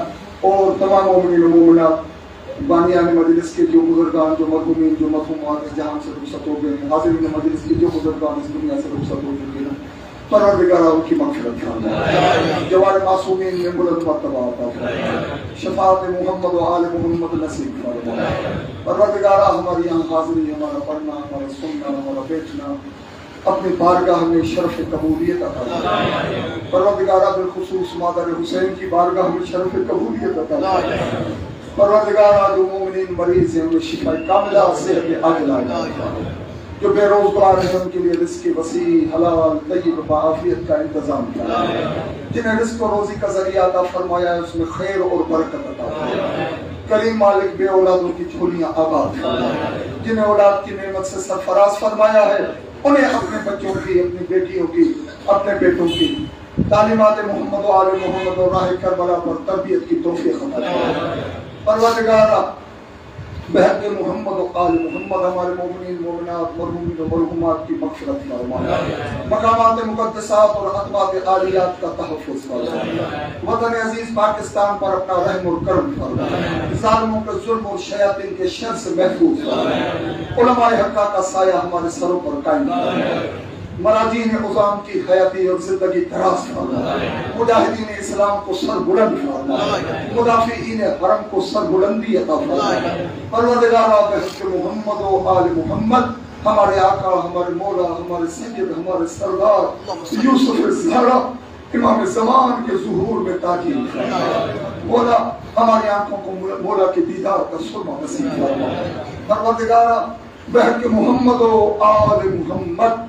اور تمام مومنین و مومنات بانیان مجلس کے جو بزرگان جو مرحومین جو مرحومات جہاں سے رخصت ہو گئے ہیں, حاضرین مجلس کے جو بزرگان اس دنیا سے رخصت ہو چکے ہیں, پروردگارا ان کی مغفرت فرما. جوار معصومین میں بلند مرتبہ عطا فرما. شفاعت محمد و آل محمد نصیب فرما. پروردگارا ہماری یہاں حاضری, ہمارا پڑھنا, ہمارا سننا, ہمارا بیٹھنا اپنی بارگاہ میں شرف قبولیت عطا فرما. پروردگارا بالخصوص مادر حسین کی بارگاہ میں شرف قبولیت عطا فرما. پروردگارا جو مومنین مریض ہیں انہیں شفا کاملہ صحت عاجلہ جو بے روزگار ہیں ان کے لیے رزق وسیع حلال طیب بعافیت کا انتظام کیا. جنہیں رزق و روزی کا ذریعہ عطا فرمایا ہے اس میں خیر اور برکت عطا فرمایا. کریم مالک بے اولادوں کی جھولیاں آباد فرمایا. جنہیں اولاد کی نعمت سے سرفراز فرمایا ہے انہیں اپنے بچوں کی, اپنی بیٹیوں کی, اپنے بیٹوں کی تعلیمات محمد و آل محمد اور راہ کربلا پر تربیت کی توفیق عطا فرما۔ پروردگارا بحق محمد و آل محمد ہمارے مومنین مومنات مرحومین و مرحومات کی مغفرت فرما، مقامات مقدسات اور خدمات عالیات کا تحفظ فرما، وطن عزیز پاکستان پر اپنا رحم و کرم فرما، ظالموں کے ظلم اور شیاطین کے شر سے محفوظ فرما، علماء حقہ کا سایہ ہمارے سروں پر قائم فرما، مراجین عظام کی حیاتی اور زندگی دراز فرما، مجاہدین اسلام کو سر بلند فرما، مدافعین حرم کو سر بلندی عطا فرما۔ پروردگارا بحق محمد و آل محمد ہمارے آقا، ہمارے مولا، ہمارے سید، ہمارے سردار یوسف الزہرا امام زمان کے ظہور میں تاکید فرما، مولا ہماری آنکھوں کو مولا کے دیدار کا سرما نصیب فرما۔ پروردگارا بحق محمد و آل محمد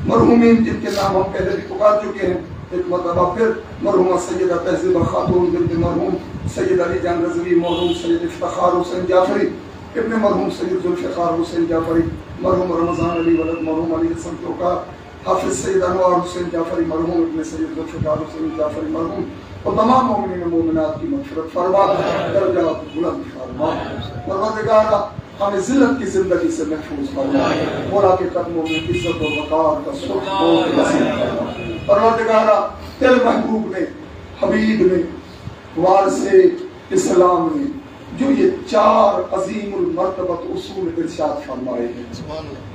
مرحومین جن کے نام ہم پہلے بھی پکار چکے ہیں، ایک مرتبہ پھر مرحومہ سیدہ تہذیبہ خاتون بنت مرحوم سید علی جان رضوی، مرحوم سید افتخار حسین جعفری ابن مرحوم سید ذوالفقار حسین جعفری، مرحوم رمضان علی ولد مرحوم علی حسن توقع، حافظ سید انوار حسین جعفری مرحوم ابن سید ذوالفقار حسین جعفری مرحوم، اور تمام مومنین و مومنات کی مغفرت فرما، درجات بلند فرما۔ پروردگارا ہمیں ذلت کی زندگی سے محفوظ فرما، مولا کے قدموں میں عزت و وقار کا سکھ نصیب فرما۔ پروردگارا تیرے محبوب نے، حبیب نے، وارث اسلام نے جو یہ 4 عظیم المرتبت اصول ارشاد فرمائے ہیں،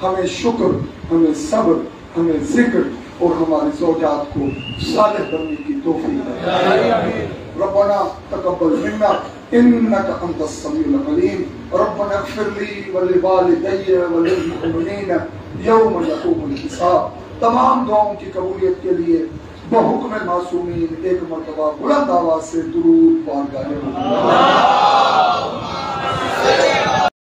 ہمیں شکر، ہمیں صبر، ہمیں ذکر اور ہماری زوجات کو صالح بننے کی توفیق دے۔ ربنا تقبل منا انك انت السميع العليم، ربنا اغفر لي ولوالدي وللمؤمنين يوم يقوم الحساب۔ تمام دعاؤں کی قبولیت کے لیے بحکم معصومین ایک مرتبہ بلند آواز سے درود بارگاہ